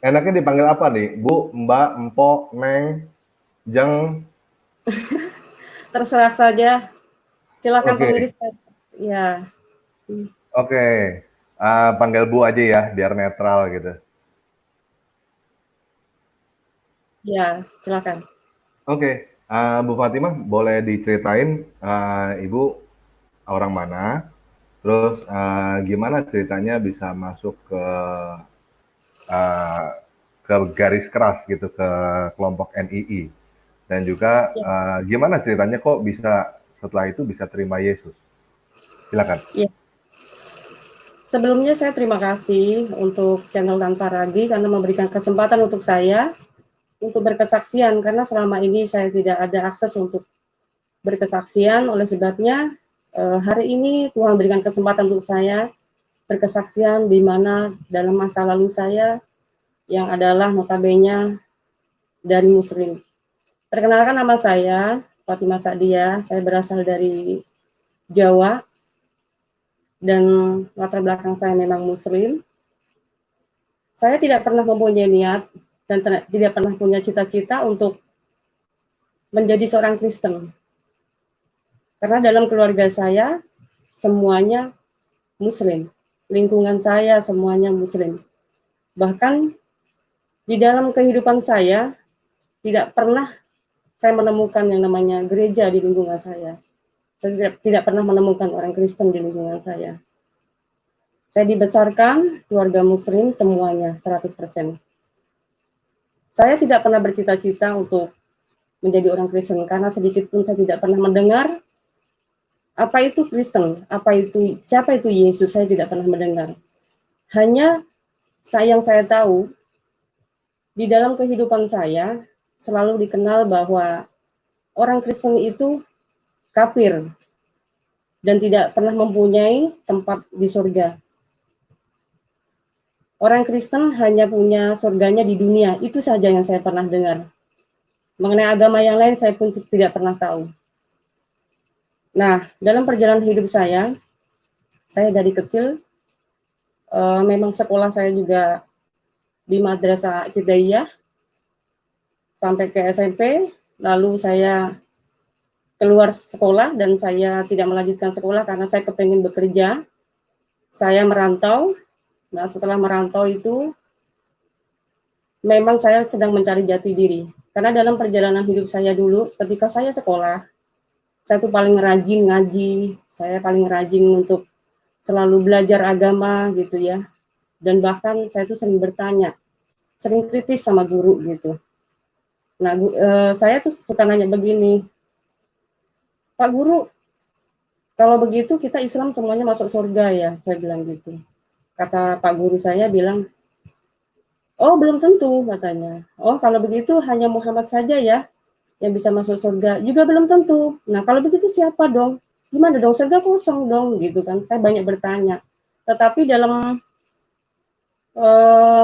Enaknya dipanggil apa nih? Bu, Mbak, Empok, Neng, Jeng? Terserah saja. Silakan Oke, pemilik. Ya, oke. Panggil Bu aja ya, biar netral gitu. ya, silakan. Oke, Bu Fatimah boleh diceritain Ibu orang mana? Terus gimana ceritanya bisa masuk uh, ke garis keras gitu ke kelompok NII? Dan juga Ya, gimana ceritanya kok bisa setelah itu bisa terima Yesus? Silakan. ya. Sebelumnya saya terima kasih untuk channel Tanpa Ragi karena memberikan kesempatan untuk saya untuk berkesaksian karena selama ini saya tidak ada akses untuk berkesaksian. Oleh sebabnya hari ini Tuhan berikan kesempatan untuk saya berkesaksian di mana dalam masa lalu saya yang adalah notabene dari Muslim. Perkenalkan, nama saya Fatimah Sa'diyah, saya berasal dari Jawa dan latar belakang saya memang Muslim. Saya tidak pernah mempunyai niat dan tidak pernah punya cita-cita untuk menjadi seorang Kristen. Karena dalam keluarga saya semuanya Muslim, lingkungan saya semuanya Muslim. Bahkan di dalam kehidupan saya tidak pernah saya menemukan yang namanya gereja di lingkungan saya. Saya tidak pernah menemukan orang Kristen di lingkungan saya. Saya dibesarkan keluarga Muslim semuanya 100%. Saya tidak pernah bercita-cita untuk menjadi orang Kristen karena sedikit pun saya tidak pernah mendengar apa itu Kristen, apa itu siapa itu Yesus, saya tidak pernah mendengar. Hanya yang saya tahu di dalam kehidupan saya selalu dikenal bahwa orang Kristen itu kafir dan tidak pernah mempunyai tempat di surga. Orang Kristen hanya punya surganya di dunia, itu saja yang saya pernah dengar. Mengenai agama yang lain saya pun tidak pernah tahu. Nah, dalam perjalanan hidup saya dari kecil memang sekolah saya juga di Madrasah Hidaiyah sampai ke SMP, lalu saya keluar sekolah dan saya tidak melanjutkan sekolah karena saya kepengen bekerja. Saya merantau. Nah, setelah merantau itu memang saya sedang mencari jati diri. Karena dalam perjalanan hidup saya dulu, ketika saya sekolah, saya tuh paling rajin ngaji, saya paling rajin untuk selalu belajar agama gitu ya. Dan bahkan saya tuh sering bertanya, sering kritis sama guru gitu. Nah, saya tuh suka nanya begini, Pak Guru, kalau begitu kita Islam semuanya masuk surga ya, saya bilang gitu. Kata Pak Guru saya bilang, oh belum tentu katanya. Oh kalau begitu hanya Muhammad saja ya yang bisa masuk surga. Juga belum tentu. Nah kalau begitu siapa dong? Gimana dong? Surga kosong dong gitu kan. Saya banyak bertanya. Tetapi dalam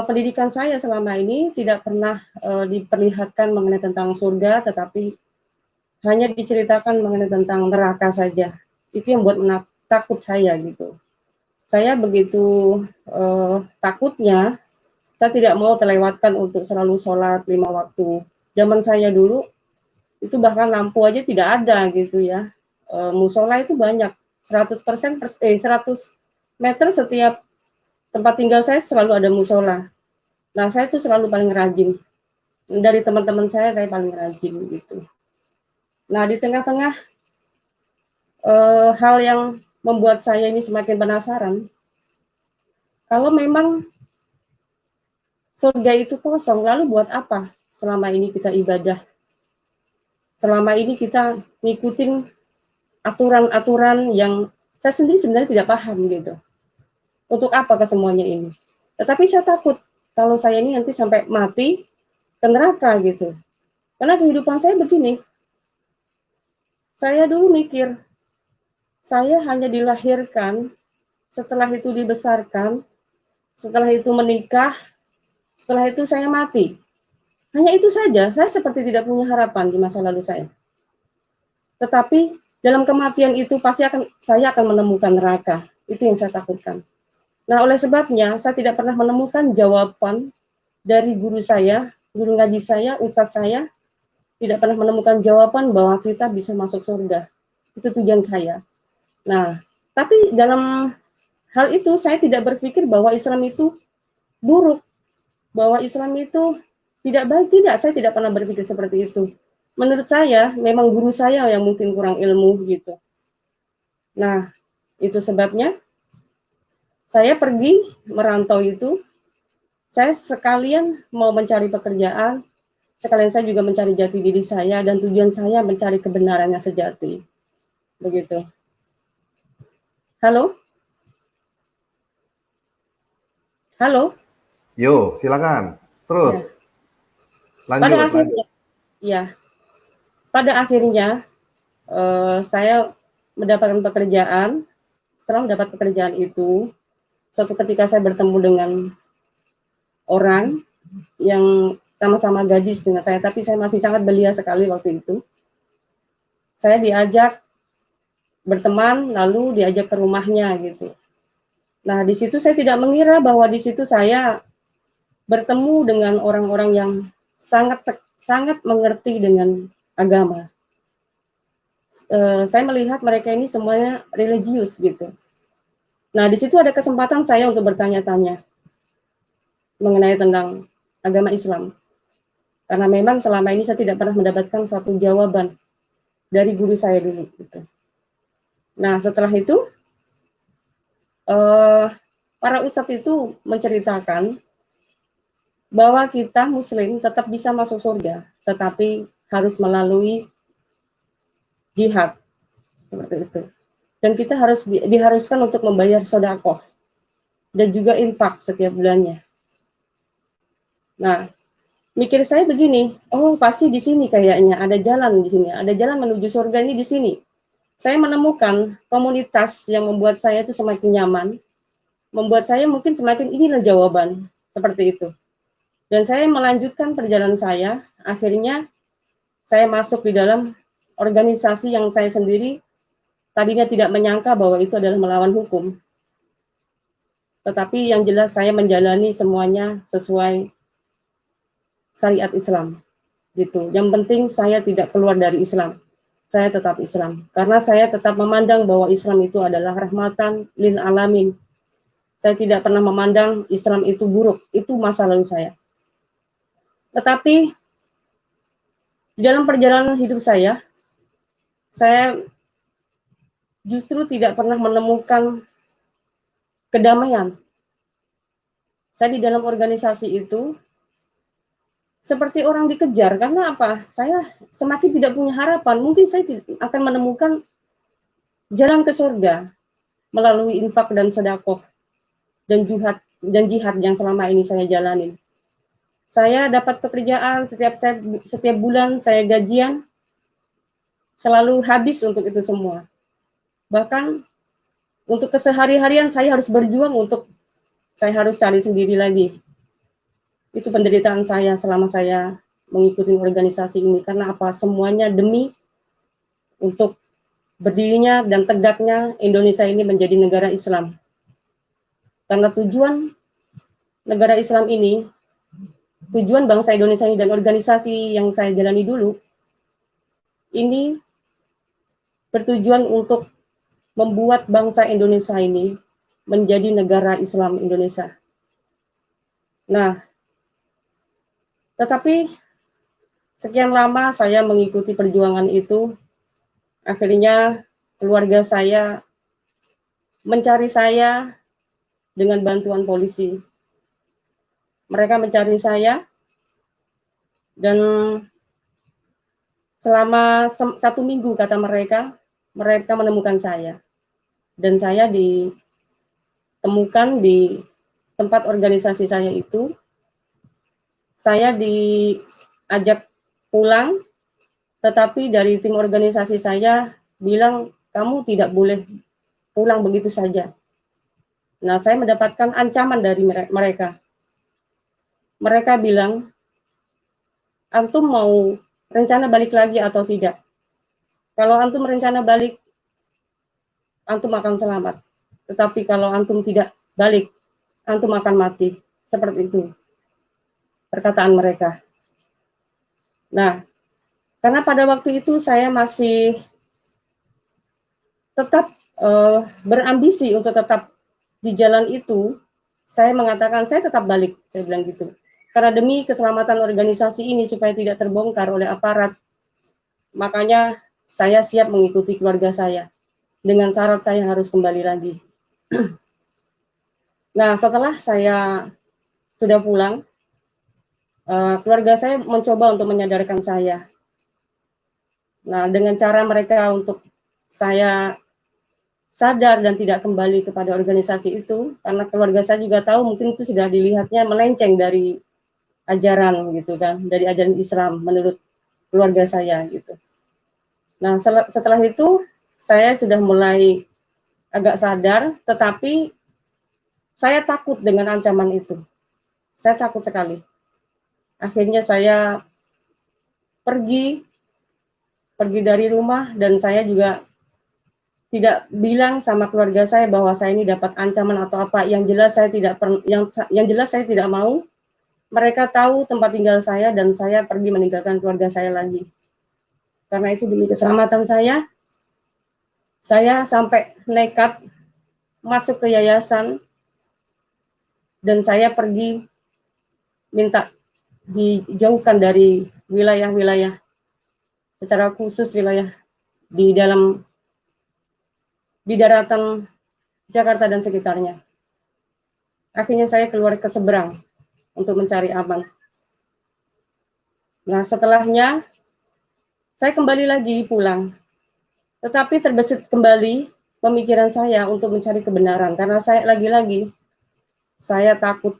pendidikan saya selama ini tidak pernah diperlihatkan mengenai tentang surga, tetapi hanya diceritakan mengenai tentang neraka saja. Itu yang buat takut saya gitu. Saya begitu takutnya, saya tidak mau terlewatkan untuk selalu sholat 5 waktu. Zaman saya dulu itu bahkan lampu aja tidak ada gitu ya. Musola itu banyak, 100 meter setiap tempat tinggal saya selalu ada musola. Nah saya itu selalu paling rajin. Dari teman-teman saya paling rajin gitu. Nah di tengah-tengah hal yang membuat saya ini semakin penasaran, kalau memang surga itu kosong, lalu buat apa selama ini kita ibadah? Selama ini kita ngikutin aturan-aturan yang saya sendiri sebenarnya tidak paham gitu. Untuk apa kesemuanya ini? Tetapi saya takut kalau saya ini nanti sampai mati ke neraka gitu. Karena kehidupan saya begini. Saya dulu mikir, saya hanya dilahirkan, setelah itu dibesarkan, setelah itu menikah, setelah itu saya mati. Hanya itu saja, saya seperti tidak punya harapan di masa lalu saya. Tetapi dalam kematian itu pasti saya akan menemukan neraka. Itu yang saya takutkan. Nah, oleh sebabnya saya tidak pernah menemukan jawaban dari guru saya, guru ngaji saya, ustadz saya, tidak pernah menemukan jawaban bahwa kita bisa masuk surga. Itu tujuan saya. Nah, tapi dalam hal itu saya tidak berpikir bahwa Islam itu buruk, bahwa Islam itu tidak baik. Tidak, saya tidak pernah berpikir seperti itu. Menurut saya, memang guru saya yang mungkin kurang ilmu gitu. Nah, itu sebabnya saya pergi merantau itu, saya sekalian mau mencari pekerjaan, sekalian saya juga mencari jati diri saya, dan tujuan saya mencari kebenaran yang sejati. Begitu. Halo? Halo? Yo, silakan. Terus, Ya. Pada lanjut, lanjut. akhirnya, ya, pada akhirnya saya mendapatkan pekerjaan. Setelah mendapat pekerjaan itu, suatu ketika saya bertemu dengan orang yang sama-sama gadis dengan saya, tapi saya masih sangat belia sekali waktu itu. Saya diajak berteman, lalu diajak ke rumahnya gitu. Nah, di situ saya tidak mengira bahwa di situ saya bertemu dengan orang-orang yang sangat sangat mengerti dengan agama. Saya melihat mereka ini semuanya religius gitu. Nah, di situ ada kesempatan saya untuk bertanya-tanya mengenai tentang agama Islam. Karena memang selama ini saya tidak pernah mendapatkan suatu jawaban dari guru saya dulu. Gitu. Nah, setelah itu, para ustadz itu menceritakan bahwa kita Muslim tetap bisa masuk surga, tetapi harus melalui jihad seperti itu. Dan kita harus diharuskan untuk membayar sedekah dan juga infak setiap bulannya. Nah, mikir saya begini, oh pasti di sini kayaknya ada jalan di sini, ada jalan menuju surga ini di sini. Saya menemukan komunitas yang membuat saya itu semakin nyaman, membuat saya mungkin semakin inilah jawaban seperti itu. Dan saya melanjutkan perjalanan saya, akhirnya saya masuk di dalam organisasi yang saya sendiri tadinya tidak menyangka bahwa itu adalah melawan hukum. Tetapi yang jelas saya menjalani semuanya sesuai syariat Islam. Gitu. Yang penting saya tidak keluar dari Islam. Saya tetap Islam. Karena saya tetap memandang bahwa Islam itu adalah rahmatan lil alamin. Saya tidak pernah memandang Islam itu buruk. Itu masa lalu saya. Tetapi dalam perjalanan hidup saya justru tidak pernah menemukan kedamaian. Saya di dalam organisasi itu seperti orang dikejar. Karena apa? Saya semakin tidak punya harapan. Mungkin saya akan menemukan jalan ke surga melalui infak dan sedekah dan jihad yang selama ini saya jalanin. Saya dapat pekerjaan setiap bulan saya gajian, selalu habis untuk itu semua. Bahkan untuk kesehari-harian saya harus berjuang saya harus cari sendiri lagi. Itu penderitaan saya selama saya mengikuti organisasi ini. Karena apa? Semuanya demi untuk berdirinya dan tegaknya Indonesia ini menjadi negara Islam. Karena tujuan negara Islam ini, tujuan bangsa Indonesia ini dan organisasi yang saya jalani dulu, ini bertujuan untuk membuat bangsa Indonesia ini menjadi negara Islam Indonesia. Nah, tetapi sekian lama saya mengikuti perjuangan itu, akhirnya keluarga saya mencari saya dengan bantuan polisi. Mereka mencari saya, dan selama 1 minggu kata mereka menemukan saya. Dan saya ditemukan di tempat organisasi saya itu. Saya diajak pulang, tetapi dari tim organisasi saya bilang, kamu tidak boleh pulang begitu saja. Nah, saya mendapatkan ancaman dari mereka. Mereka bilang, antum mau rencana balik lagi atau tidak? Kalau antum rencana balik, antum akan selamat. Tetapi kalau antum tidak balik, antum akan mati. Seperti itu. perkataan mereka. Nah, karena pada waktu itu saya masih tetap berambisi untuk tetap di jalan itu, saya mengatakan saya tetap balik, saya bilang gitu. Karena demi keselamatan organisasi ini supaya tidak terbongkar oleh aparat, makanya saya siap mengikuti keluarga saya. Dengan syarat saya harus kembali lagi. Nah, setelah saya sudah pulang, keluarga saya mencoba untuk menyadarkan saya. Nah, dengan cara mereka untuk saya sadar dan tidak kembali kepada organisasi itu, karena keluarga saya juga tahu mungkin itu sudah dilihatnya melenceng dari ajaran gitu kan, dari ajaran Islam menurut keluarga saya gitu. Nah, setelah itu saya sudah mulai agak sadar, tetapi saya takut dengan ancaman itu. Saya takut sekali. Akhirnya saya pergi dari rumah, dan saya juga tidak bilang sama keluarga saya bahwa saya ini dapat ancaman atau apa. Yang jelas saya tidak yang jelas saya tidak mau mereka tahu tempat tinggal saya dan saya pergi meninggalkan keluarga saya lagi. Karena itu demi keselamatan saya sampai nekat masuk ke yayasan dan saya pergi minta dijauhkan dari wilayah-wilayah, secara khusus wilayah di daratan Jakarta dan sekitarnya. Akhirnya saya keluar ke seberang untuk mencari aman. Nah, setelahnya saya kembali lagi pulang. Tetapi terbesit kembali pemikiran saya untuk mencari kebenaran, karena saya lagi-lagi saya takut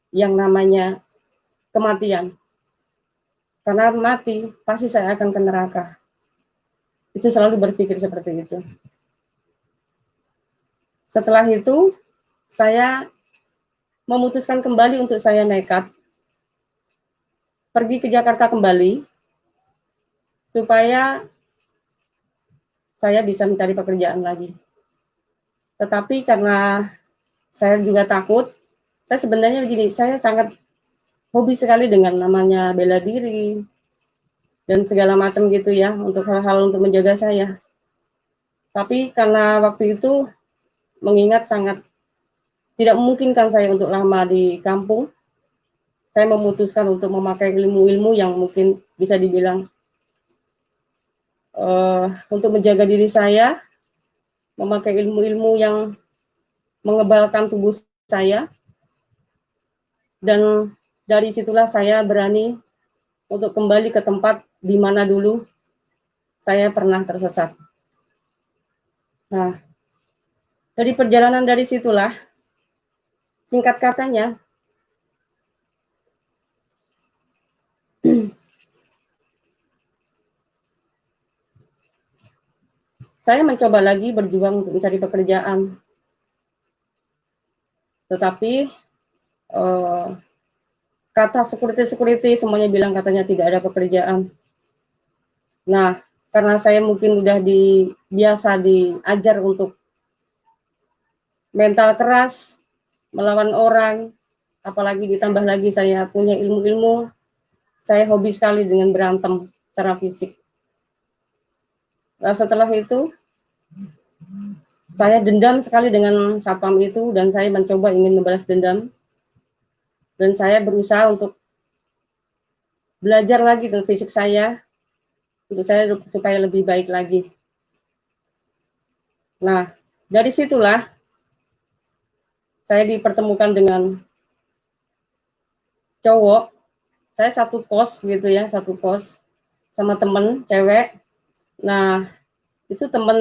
yang namanya kematian. Karena mati, pasti saya akan ke neraka. Itu selalu berpikir seperti itu. Setelah itu, saya memutuskan kembali untuk saya nekat pergi ke Jakarta kembali, supaya saya bisa mencari pekerjaan lagi. Tetapi karena saya juga takut, saya sebenarnya begini, saya sangat hobi sekali dengan namanya bela diri dan segala macam gitu ya, untuk hal-hal untuk menjaga saya. Tapi karena waktu itu mengingat sangat tidak memungkinkan saya untuk lama di kampung, saya memutuskan untuk memakai ilmu-ilmu yang mungkin bisa dibilang untuk menjaga diri saya, memakai ilmu-ilmu yang mengebalkan tubuh saya, dan dari situlah saya berani untuk kembali ke tempat di mana dulu saya pernah tersesat. Nah, dari perjalanan dari situlah, singkat katanya, saya mencoba lagi berjuang untuk mencari pekerjaan. Tetapi kata security semuanya bilang katanya tidak ada pekerjaan. Nah, karena saya mungkin udah biasa diajar untuk mental keras, melawan orang, apalagi ditambah lagi saya punya ilmu-ilmu, saya hobi sekali dengan berantem secara fisik. Nah, setelah itu, saya dendam sekali dengan satpam itu, dan saya mencoba ingin membalas dendam. Dan saya berusaha untuk belajar lagi tentang fisik saya, untuk saya supaya lebih baik lagi. Nah, dari situlah saya dipertemukan dengan cowok. Saya satu kos gitu ya, satu kos sama temen cewek. Nah, itu temen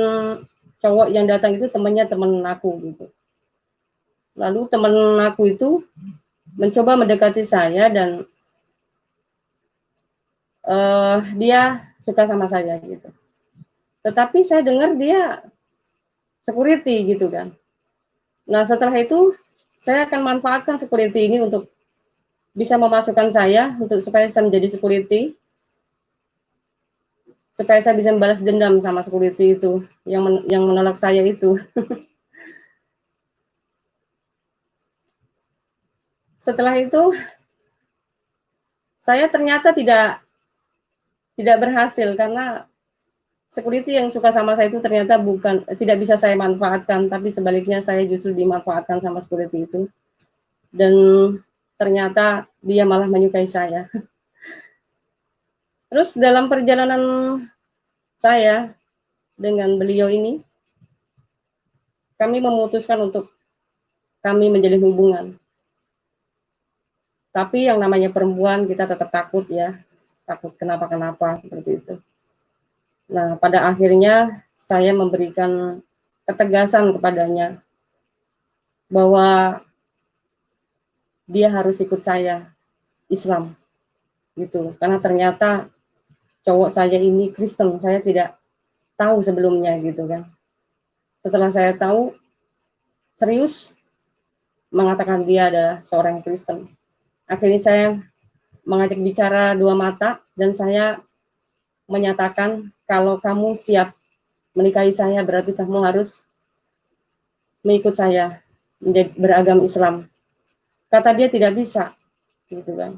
cowok yang datang itu temennya temen aku gitu. Lalu temen aku itu mencoba mendekati saya dan dia suka sama saya gitu. Tetapi saya dengar dia security gitu kan. Nah, setelah itu saya akan manfaatkan security ini untuk bisa memasukkan saya untuk supaya saya menjadi security, supaya saya bisa membalas dendam sama security itu yang menolak saya itu. Setelah itu Saya ternyata tidak berhasil karena security yang suka sama saya itu ternyata tidak bisa saya manfaatkan, tapi sebaliknya saya justru dimanfaatkan sama security itu. Dan ternyata dia malah menyukai saya. Terus dalam perjalanan saya dengan beliau ini, kami memutuskan untuk kami menjalin hubungan. Tapi yang namanya perempuan kita tetap takut ya, takut kenapa-kenapa seperti itu. Nah, pada akhirnya saya memberikan ketegasan kepadanya bahwa dia harus ikut saya Islam gitu. Karena ternyata cowok saya ini Kristen, saya tidak tahu sebelumnya gitu kan. Setelah saya tahu, serius mengatakan dia adalah seorang Kristen. Akhirnya saya mengajak bicara dua mata dan saya menyatakan kalau kamu siap menikahi saya berarti kamu harus mengikut saya menjadi beragam Islam. Kata dia tidak bisa, gitu kan.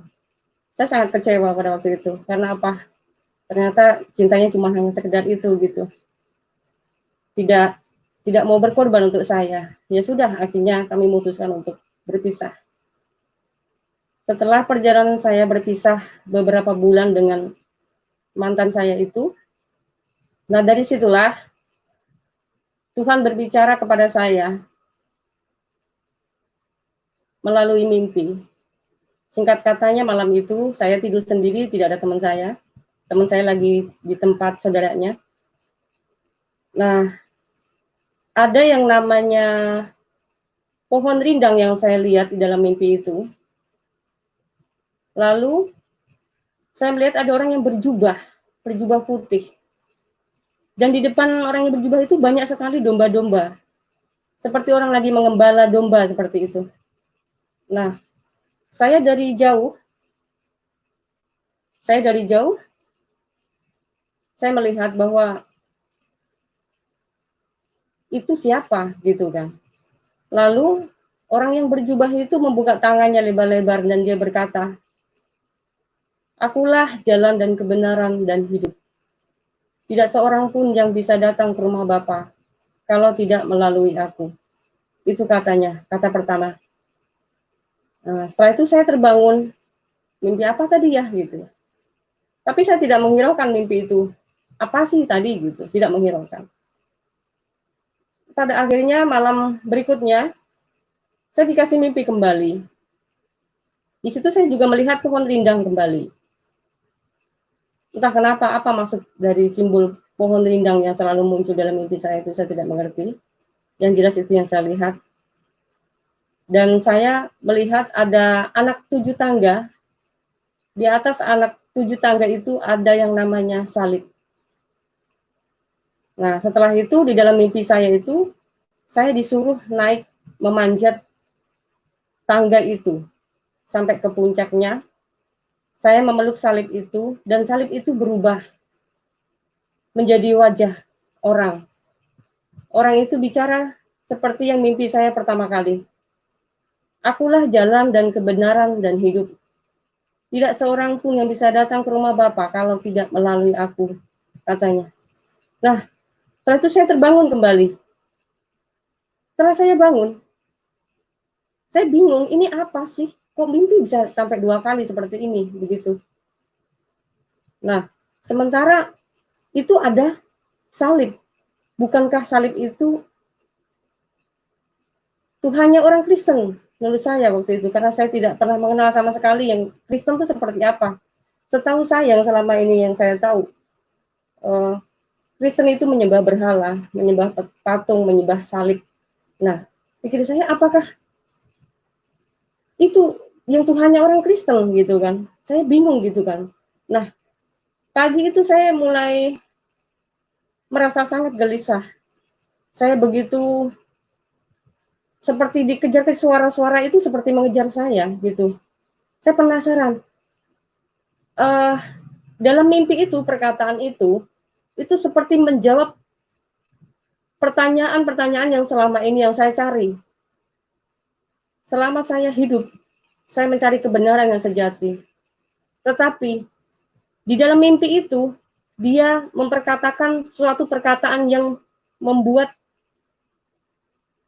Saya sangat kecewa pada waktu itu karena apa? Ternyata cintanya cuma hanya sekedar itu gitu. Tidak mau berkorban untuk saya. Ya sudah, akhirnya kami memutuskan untuk berpisah. Setelah perjalanan saya berpisah beberapa bulan dengan mantan saya itu, nah dari situlah Tuhan berbicara kepada saya melalui mimpi. Singkat katanya malam itu saya tidur sendiri, tidak ada teman saya. Teman saya lagi di tempat saudaranya. Nah, ada yang namanya pohon rindang yang saya lihat di dalam mimpi itu. Lalu saya melihat ada orang yang berjubah putih. Dan di depan orang yang berjubah itu banyak sekali domba-domba. Seperti orang lagi mengembala domba seperti itu. Nah, saya dari jauh, saya melihat bahwa itu siapa gitu kan. Lalu orang yang berjubah itu membuka tangannya lebar-lebar dan dia berkata, "Akulah jalan dan kebenaran dan hidup. Tidak seorang pun yang bisa datang ke rumah Bapa kalau tidak melalui aku." Itu katanya, kata pertama. Nah, setelah itu saya terbangun, mimpi apa tadi ya gitu. Tapi saya tidak menghiraukan mimpi itu. Apa sih tadi gitu, tidak menghiraukan. Pada akhirnya malam berikutnya, saya dikasih mimpi kembali. Di situ saya juga melihat pohon rindang kembali. Entah kenapa, apa maksud dari simbol pohon rindang yang selalu muncul dalam mimpi saya itu, saya tidak mengerti. Yang jelas itu yang saya lihat. Dan saya melihat ada anak 7 tangga. Di atas anak 7 tangga itu ada yang namanya salib. Nah, setelah itu di dalam mimpi saya itu, saya disuruh naik memanjat tangga itu sampai ke puncaknya. Saya memeluk salib itu dan salib itu berubah menjadi wajah orang. Orang itu bicara seperti yang mimpi saya pertama kali. Akulah jalan dan kebenaran dan hidup. Tidak seorang pun yang bisa datang ke rumah Bapa kalau tidak melalui aku, katanya. Nah, setelah itu saya terbangun kembali. Setelah saya bangun, saya bingung, ini apa sih? Kok mimpi bisa sampai 2 kali seperti ini, begitu. Nah, sementara itu ada salib. Bukankah salib itu Tuhannya orang Kristen? Menurut saya waktu itu, karena saya tidak pernah mengenal sama sekali yang Kristen itu seperti apa. Setahu saya yang selama ini yang saya tahu, Kristen itu menyembah berhala, menyembah patung, menyembah salib. Nah, pikir saya apakah itu yang Tuhannya orang Kristen gitu kan? Saya bingung gitu kan. Nah, pagi itu saya mulai merasa sangat gelisah. Saya begitu seperti dikejar ke suara-suara itu seperti mengejar saya gitu. Saya penasaran. Dalam mimpi itu, perkataan itu seperti menjawab pertanyaan-pertanyaan yang selama ini yang saya cari. Selama saya hidup, saya mencari kebenaran yang sejati. Tetapi di dalam mimpi itu, dia memperkatakan suatu perkataan yang membuat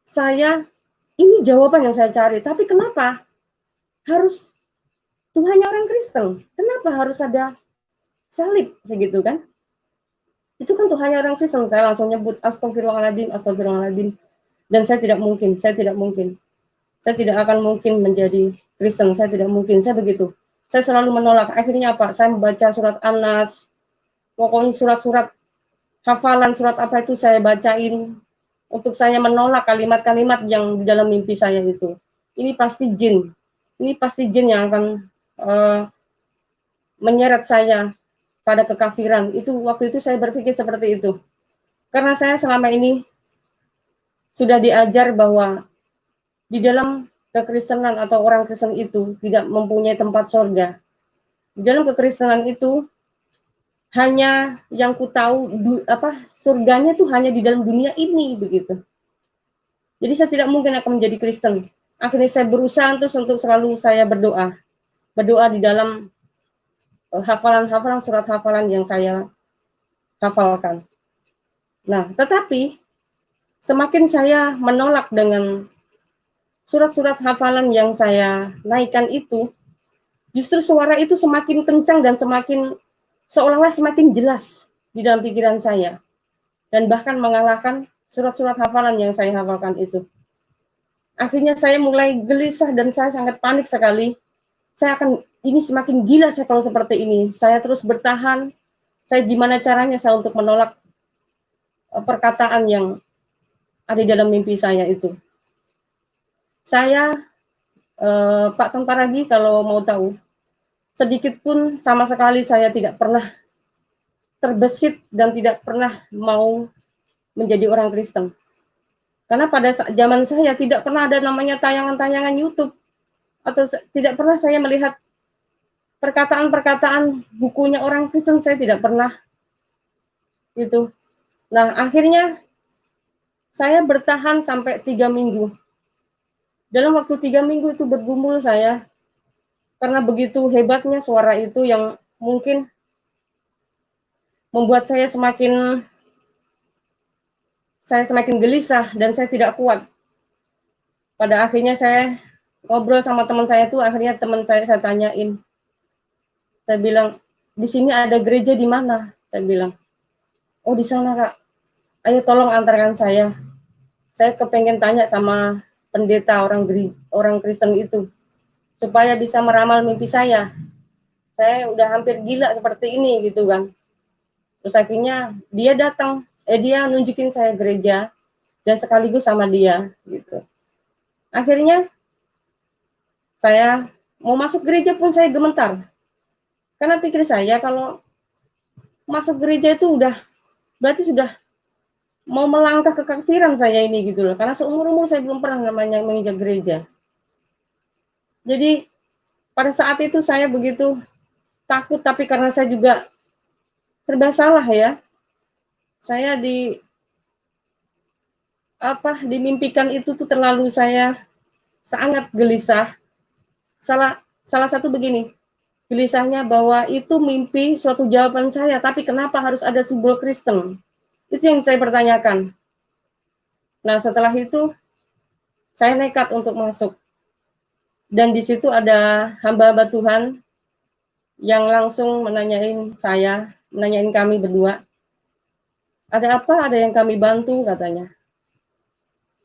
saya, ini jawaban yang saya cari. Tapi kenapa harus Tuhannya orang Kristen? Kenapa harus ada salib segitu kan? Itu kan Tuhannya orang Kristen. Saya langsung nyebut astagfirullahaladzim, astagfirullahaladzim. Dan saya tidak mungkin, saya tidak mungkin. Saya tidak akan mungkin menjadi Kristen, saya tidak mungkin, saya begitu. Saya selalu menolak. Akhirnya apa? Saya membaca surat An-Nas, pokoknya surat-surat hafalan, surat apa itu saya bacain. Untuk saya menolak kalimat-kalimat yang di dalam mimpi saya itu. Ini pasti jin. Ini pasti jin yang akan menyeret saya pada kekafiran. Itu waktu itu saya berpikir seperti itu. Karena saya selama ini sudah diajar bahwa di dalam kekristenan atau orang Kristen itu tidak mempunyai tempat surga. Di dalam kekristenan itu hanya yang ku tahu surganya itu hanya di dalam dunia ini begitu. Jadi saya tidak mungkin akan menjadi Kristen. Akhirnya saya berusaha untuk selalu saya berdoa di dalam hafalan-hafalan surat hafalan yang saya hafalkan. Nah, tetapi semakin saya menolak dengan surat-surat hafalan yang saya naikkan itu, justru suara itu semakin kencang dan semakin seolah-olah semakin jelas di dalam pikiran saya. Dan bahkan mengalahkan surat-surat hafalan yang saya hafalkan itu. Akhirnya saya mulai gelisah dan saya sangat panik sekali. Ini semakin gila saya kalau seperti ini. Saya terus bertahan. Saya gimana caranya saya untuk menolak perkataan yang ada di dalam mimpi saya itu. Saya, Pak Tantaragi, kalau mau tahu, sedikit pun sama sekali saya tidak pernah terbesit dan tidak pernah mau menjadi orang Kristen. Karena pada zaman saya tidak pernah ada namanya tayangan-tayangan YouTube, atau tidak pernah saya melihat perkataan-perkataan bukunya orang Kristen, saya tidak pernah gitu. Nah, akhirnya saya bertahan sampai 3 minggu. Dalam waktu 3 minggu itu bergumul saya, karena begitu hebatnya suara itu yang mungkin membuat saya semakin gelisah dan saya tidak kuat. Pada akhirnya saya ngobrol sama teman saya itu, akhirnya teman saya tanyain. Saya bilang, di sini ada gereja di mana? Saya bilang, oh di sana Kak. Ayo tolong antarkan saya. Saya kepengen tanya sama pendeta orang Kristen itu supaya bisa meramal mimpi saya. Saya udah hampir gila seperti ini gitu kan. Terus akhirnya dia datang, dia nunjukin saya gereja dan sekaligus sama dia gitu. Akhirnya saya mau masuk gereja pun saya gemetar. Karena pikir saya kalau masuk gereja itu berarti sudah mau melangkah ke kekafiran saya ini gitu loh. Karena seumur-umur saya belum pernah namanya menginjak gereja. Jadi pada saat itu saya begitu takut, tapi karena saya juga serba salah ya. Saya dimimpikan itu tuh terlalu saya sangat gelisah. Salah satu begini, gelisahnya bahwa itu mimpi suatu jawaban saya, tapi kenapa harus ada simbol Kristen? Itu yang saya pertanyakan. Nah, setelah itu saya nekat untuk masuk. Dan di situ ada hamba-hamba Tuhan yang langsung menanyain kami berdua. Ada apa? Ada yang kami bantu katanya.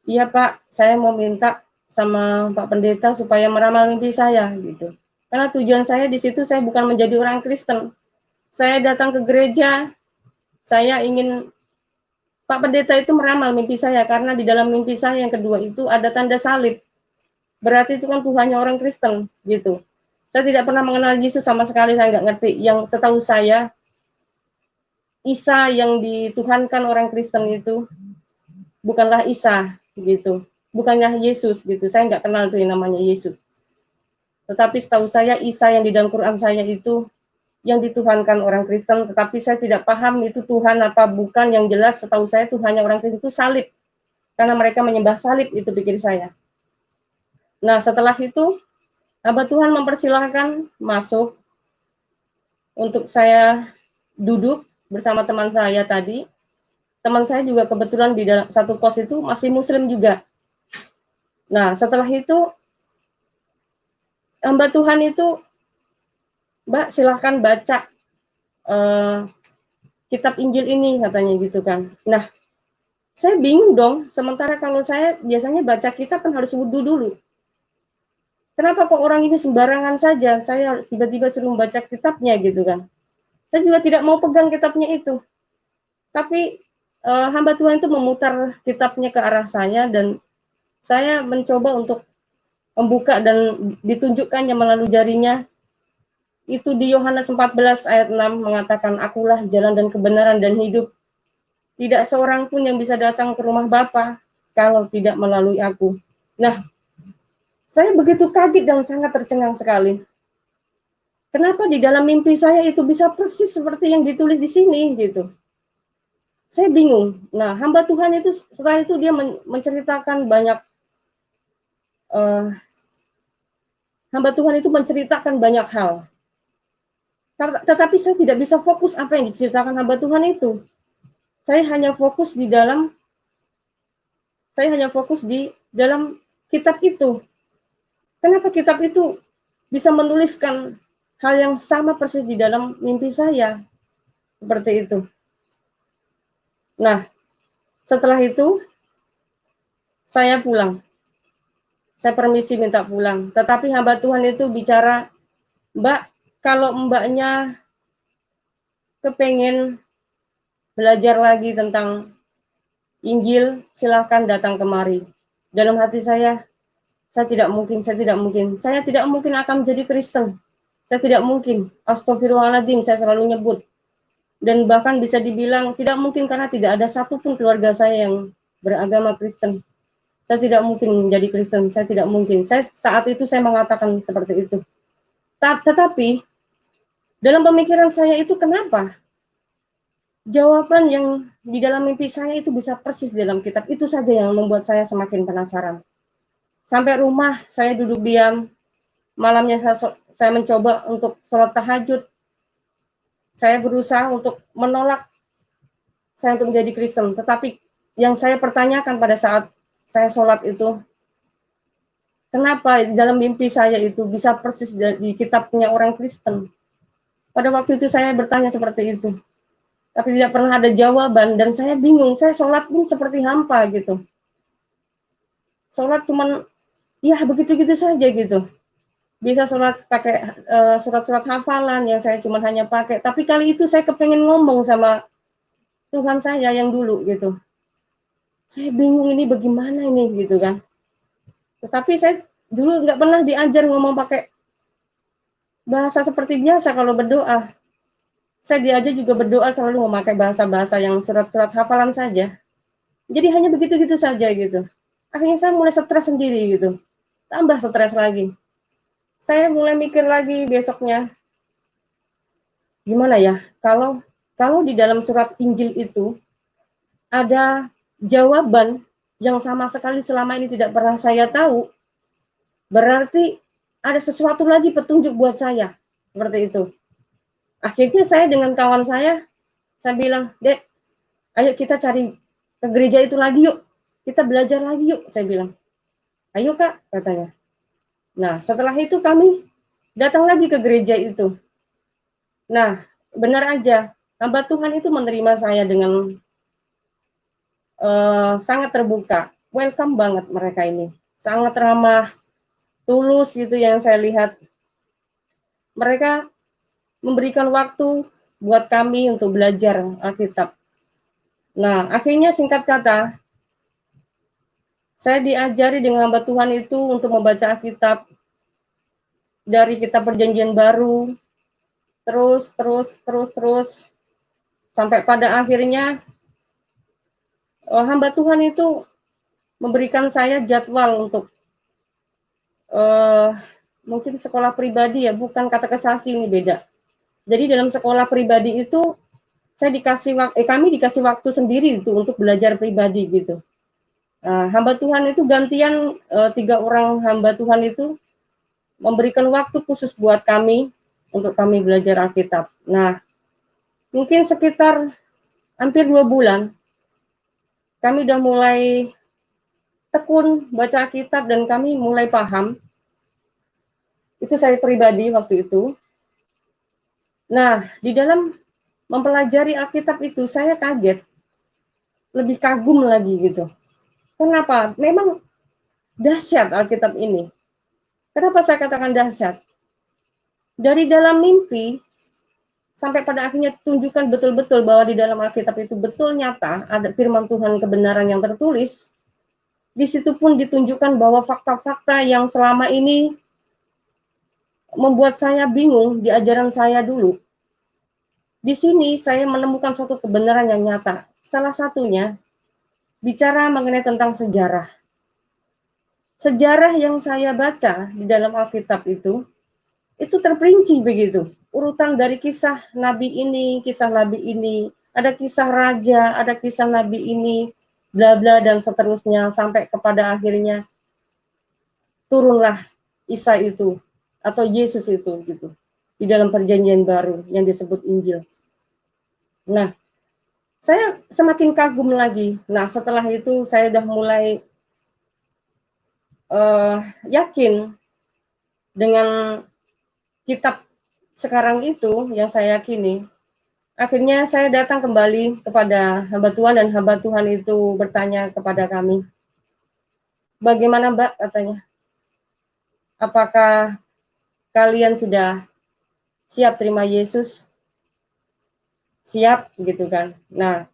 Iya Pak, saya mau minta sama Pak Pendeta supaya meramal mimpi saya gitu. Karena tujuan saya di situ saya bukan menjadi orang Kristen. Saya datang ke gereja, saya ingin Pak Pendeta itu meramal mimpi saya, karena di dalam mimpi saya yang kedua itu ada tanda salib. Berarti itu kan Tuhannya orang Kristen, gitu. Saya tidak pernah mengenal Yesus sama sekali, saya nggak ngerti. Yang setahu saya, Isa yang dituhankan orang Kristen itu bukanlah Isa, gitu. Bukannya Yesus, gitu. Saya nggak kenal tuh yang namanya Yesus. Tetapi setahu saya, Isa yang di dalam Quran saya itu yang dituhankan orang Kristen, tetapi saya tidak paham itu Tuhan apa bukan. Yang jelas setahu saya Tuhannya orang Kristen itu salib, karena mereka menyembah salib, itu pikir saya. Nah setelah itu hamba Tuhan mempersilahkan masuk, untuk saya duduk bersama teman saya tadi. Teman saya juga kebetulan di dalam satu kos itu masih muslim juga. Nah, setelah itu hamba Tuhan itu, Mbak silahkan baca kitab Injil ini, katanya gitu kan. Nah, saya bingung dong, sementara kalau saya biasanya baca kitab kan harus wudhu dulu. Kenapa kok orang ini sembarangan saja, saya tiba-tiba suruh membaca kitabnya gitu kan. Saya juga tidak mau pegang kitabnya itu. Tapi hamba Tuhan itu memutar kitabnya ke arah saya dan saya mencoba untuk membuka dan ditunjukkannya melalui jarinya. Itu di Yohanes 14 ayat 6 mengatakan, akulah jalan dan kebenaran dan hidup. Tidak seorang pun yang bisa datang ke rumah Bapa kalau tidak melalui aku. Nah, saya begitu kaget dan sangat tercengang sekali. Kenapa di dalam mimpi saya itu bisa persis seperti yang ditulis di sini gitu. Saya bingung. Nah, hamba Tuhan itu setelah itu dia menceritakan banyak hamba Tuhan itu menceritakan banyak hal. Tetapi saya tidak bisa fokus apa yang diceritakan hamba Tuhan itu. Saya hanya fokus di dalam kitab itu. Kenapa kitab itu bisa menuliskan hal yang sama persis di dalam mimpi saya? Seperti itu. Nah, setelah itu saya pulang. Saya permisi minta pulang. Tetapi hamba Tuhan itu bicara, Mbak, kalau mbaknya kepengen belajar lagi tentang Injil, silahkan datang kemari. Dalam hati saya tidak mungkin. Saya tidak mungkin akan menjadi Kristen. Saya tidak mungkin. Astagfirullahaladzim, saya selalu nyebut. Dan bahkan bisa dibilang tidak mungkin karena tidak ada satupun keluarga saya yang beragama Kristen. Saya tidak mungkin menjadi Kristen, saya tidak mungkin. Saat itu saya mengatakan seperti itu. Tetapi dalam pemikiran saya itu kenapa? Jawaban yang di dalam mimpi saya itu bisa persis dalam kitab. Itu saja yang membuat saya semakin penasaran. Sampai rumah saya duduk diam. Malamnya saya mencoba untuk sholat tahajud. Saya berusaha untuk menolak saya untuk menjadi Kristen. Tetapi yang saya pertanyakan pada saat saya sholat itu, kenapa di dalam mimpi saya itu bisa persis di kitabnya orang Kristen? Pada waktu itu saya bertanya seperti itu. Tapi tidak pernah ada jawaban dan saya bingung. Saya sholat pun seperti hampa gitu. Sholat cuman ya begitu-gitu saja gitu. Bisa sholat pakai surat-surat hafalan yang saya cuma hanya pakai. Tapi kali itu saya kepengen ngomong sama Tuhan saya yang dulu gitu. Saya bingung ini bagaimana ini gitu kan. Tetapi saya dulu nggak pernah diajar ngomong pakai bahasa seperti biasa kalau berdoa. Saya diajar juga berdoa selalu memakai bahasa-bahasa yang surat-surat hafalan saja. Jadi hanya begitu-gitu saja gitu. Akhirnya saya mulai stres sendiri gitu. Tambah stres lagi. Saya mulai mikir lagi besoknya. Gimana ya? Kalau di dalam surat Injil itu ada jawaban yang sama sekali selama ini tidak pernah saya tahu, berarti ada sesuatu lagi petunjuk buat saya. Seperti itu. Akhirnya saya dengan kawan saya bilang, Dek, ayo kita cari ke gereja itu lagi yuk. Kita belajar lagi yuk, saya bilang. Ayo Kak, katanya. Nah, setelah itu kami datang lagi ke gereja itu. Nah, benar aja, hamba Tuhan itu menerima saya dengan sangat terbuka. Welcome banget mereka ini. Sangat ramah, tulus gitu yang saya lihat. Mereka memberikan waktu buat kami untuk belajar Alkitab. Nah, akhirnya singkat kata, saya diajari dengan hamba Tuhan itu untuk membaca Alkitab dari kitab Perjanjian Baru, terus, sampai pada akhirnya hamba Tuhan itu memberikan saya jadwal untuk mungkin sekolah pribadi ya, bukan katekisasi ini beda. Jadi dalam sekolah pribadi itu kami dikasih waktu sendiri itu untuk belajar pribadi gitu. Hamba Tuhan itu gantian 3 orang hamba Tuhan itu memberikan waktu khusus buat kami untuk kami belajar Alkitab. Nah, mungkin sekitar hampir 2 bulan, kami udah mulai tekun baca Alkitab dan kami mulai paham. Itu saya pribadi waktu itu. Nah, di dalam mempelajari Alkitab itu saya kaget, lebih kagum lagi gitu. Kenapa? Memang dahsyat Alkitab ini. Kenapa saya katakan dahsyat? Dari dalam mimpi sampai pada akhirnya tunjukkan betul-betul bahwa di dalam Alkitab itu betul nyata ada firman Tuhan kebenaran yang tertulis. Di situ pun ditunjukkan bahwa fakta-fakta yang selama ini membuat saya bingung di ajaran saya dulu. Di sini saya menemukan suatu kebenaran yang nyata. Salah satunya bicara mengenai tentang sejarah. Sejarah yang saya baca di dalam Alkitab itu terperinci begitu. Urutan dari kisah nabi ini, ada kisah raja, ada kisah nabi ini, bla bla dan seterusnya sampai kepada akhirnya turunlah Isa itu atau Yesus itu gitu di dalam perjanjian baru yang disebut Injil. Nah, saya semakin kagum lagi. Nah, setelah itu saya udah mulai yakin dengan kitab sekarang itu yang saya yakini. Akhirnya saya datang kembali kepada hamba Tuhan dan hamba Tuhan itu bertanya kepada kami, bagaimana Mbak katanya, apakah kalian sudah siap terima Yesus? Siap gitu kan. Nah,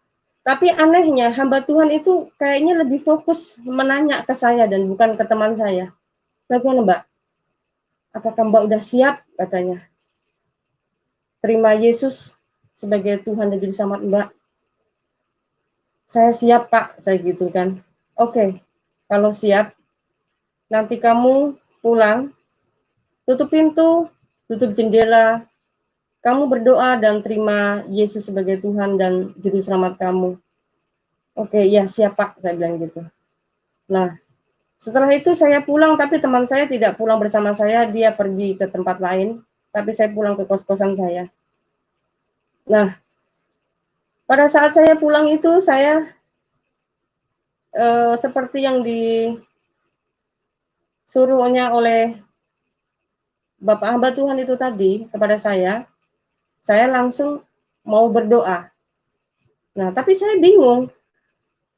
tapi anehnya hamba Tuhan itu kayaknya lebih fokus menanya ke saya dan bukan ke teman saya. Bagaimana Mbak? Apakah Mbak udah siap katanya? Terima Yesus sebagai Tuhan dan Juru Selamat Mbak. Saya siap Pak, saya gitu kan. Oke, kalau siap, nanti kamu pulang, tutup pintu, tutup jendela, kamu berdoa dan terima Yesus sebagai Tuhan dan Juru Selamat kamu. Oke, ya siap Pak, saya bilang gitu. Nah, setelah itu saya pulang, tapi teman saya tidak pulang bersama saya, dia pergi ke tempat lain, tapi saya pulang ke kos-kosan saya. Nah, pada saat saya pulang itu, saya seperti yang disuruhnya oleh Bapak hamba Tuhan itu tadi kepada saya langsung mau berdoa. Nah, tapi saya bingung,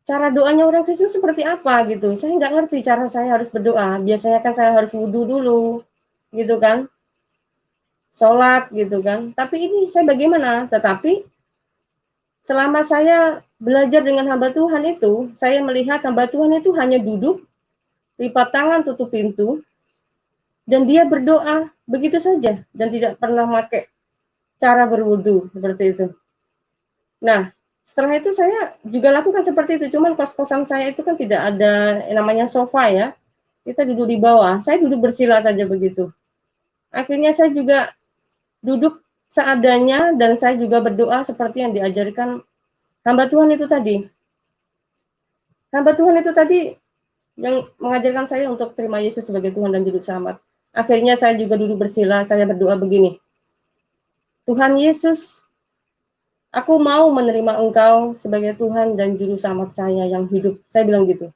cara doanya orang Kristen seperti apa gitu. Saya nggak ngerti cara saya harus berdoa. Biasanya kan saya harus wudhu dulu, gitu kan. Sholat gitu kan. Tapi ini saya bagaimana? Tetapi selama saya belajar dengan hamba Tuhan itu, saya melihat hamba Tuhan itu hanya duduk, lipat tangan, tutup pintu, dan dia berdoa begitu saja dan tidak pernah pakai cara berwudu seperti itu. Nah, setelah itu saya juga lakukan seperti itu, cuman kos-kosan saya itu kan tidak ada namanya sofa ya, kita duduk di bawah, saya duduk bersila saja begitu. Akhirnya saya juga duduk seadanya dan saya juga berdoa seperti yang diajarkan hamba Tuhan itu tadi. Hamba Tuhan itu tadi yang mengajarkan saya untuk terima Yesus sebagai Tuhan dan Juru Selamat. Akhirnya saya juga duduk bersila, saya berdoa begini, Tuhan Yesus, aku mau menerima Engkau sebagai Tuhan dan Juru Selamat saya yang hidup. Saya bilang gitu.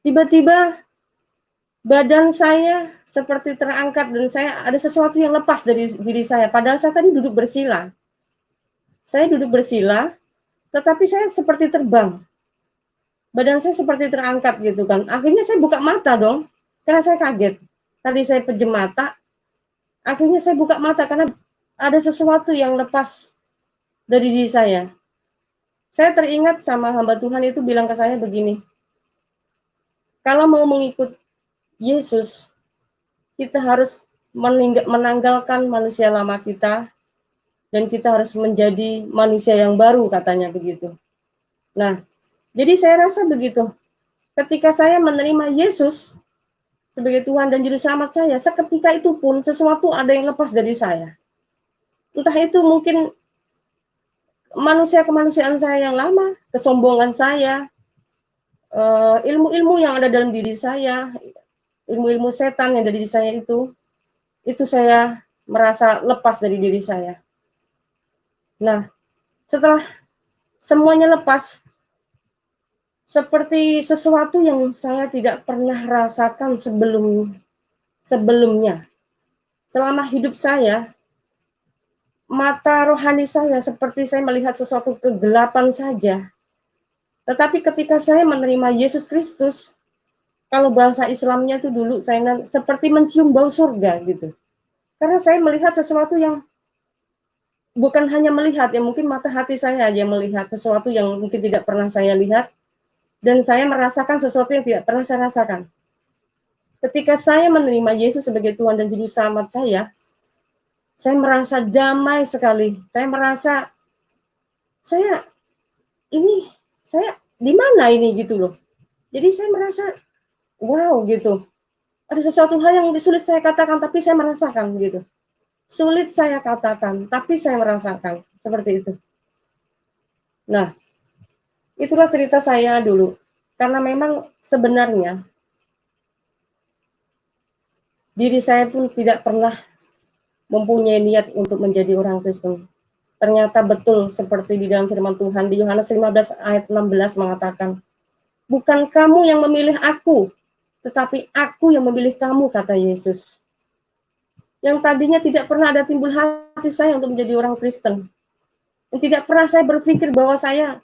Tiba-tiba badan saya seperti terangkat dan saya ada sesuatu yang lepas dari diri saya. Padahal saya tadi duduk bersila. Saya duduk bersila, tetapi saya seperti terbang. Badan saya seperti terangkat gitu kan. Akhirnya saya buka mata dong, karena saya kaget. Tadi saya pejam mata, akhirnya saya buka mata karena ada sesuatu yang lepas dari diri saya. Saya teringat sama hamba Tuhan itu bilang ke saya begini, kalau mau mengikut Yesus, kita harus menanggalkan manusia lama kita, dan kita harus menjadi manusia yang baru, katanya begitu. Nah, jadi saya rasa begitu. Ketika saya menerima Yesus sebagai Tuhan dan Juru Selamat saya, seketika itu pun sesuatu ada yang lepas dari saya. Entah itu mungkin kemanusiaan saya yang lama, kesombongan saya, ilmu-ilmu yang ada dalam diri saya, ilmu-ilmu setan yang ada di diri saya itu saya merasa lepas dari diri saya. Nah, setelah semuanya lepas, seperti sesuatu yang saya tidak pernah rasakan sebelumnya. Selama hidup saya, mata rohani saya seperti saya melihat sesuatu kegelapan saja. Tetapi ketika saya menerima Yesus Kristus, kalau bahasa Islamnya itu dulu saya seperti mencium bau surga gitu. Karena saya melihat sesuatu yang bukan hanya melihat, ya mungkin mata hati saya aja melihat sesuatu yang mungkin tidak pernah saya lihat, dan saya merasakan sesuatu yang tidak pernah saya rasakan. Ketika saya menerima Yesus sebagai Tuhan dan Juru Selamat saya merasa damai sekali. Saya merasa saya di mana ini gitu loh. Jadi saya merasa wow gitu. Ada sesuatu hal yang sulit saya katakan tapi saya merasakan gitu. Sulit saya katakan tapi saya merasakan seperti itu. Nah, itulah cerita saya dulu. Karena memang sebenarnya diri saya pun tidak pernah mempunyai niat untuk menjadi orang Kristen. Ternyata betul seperti di dalam firman Tuhan di Yohanes 15 ayat 16 mengatakan, bukan kamu yang memilih aku, tetapi aku yang memilih kamu, kata Yesus. Yang tadinya tidak pernah ada timbul hati saya untuk menjadi orang Kristen. Dan tidak pernah saya berpikir bahwa saya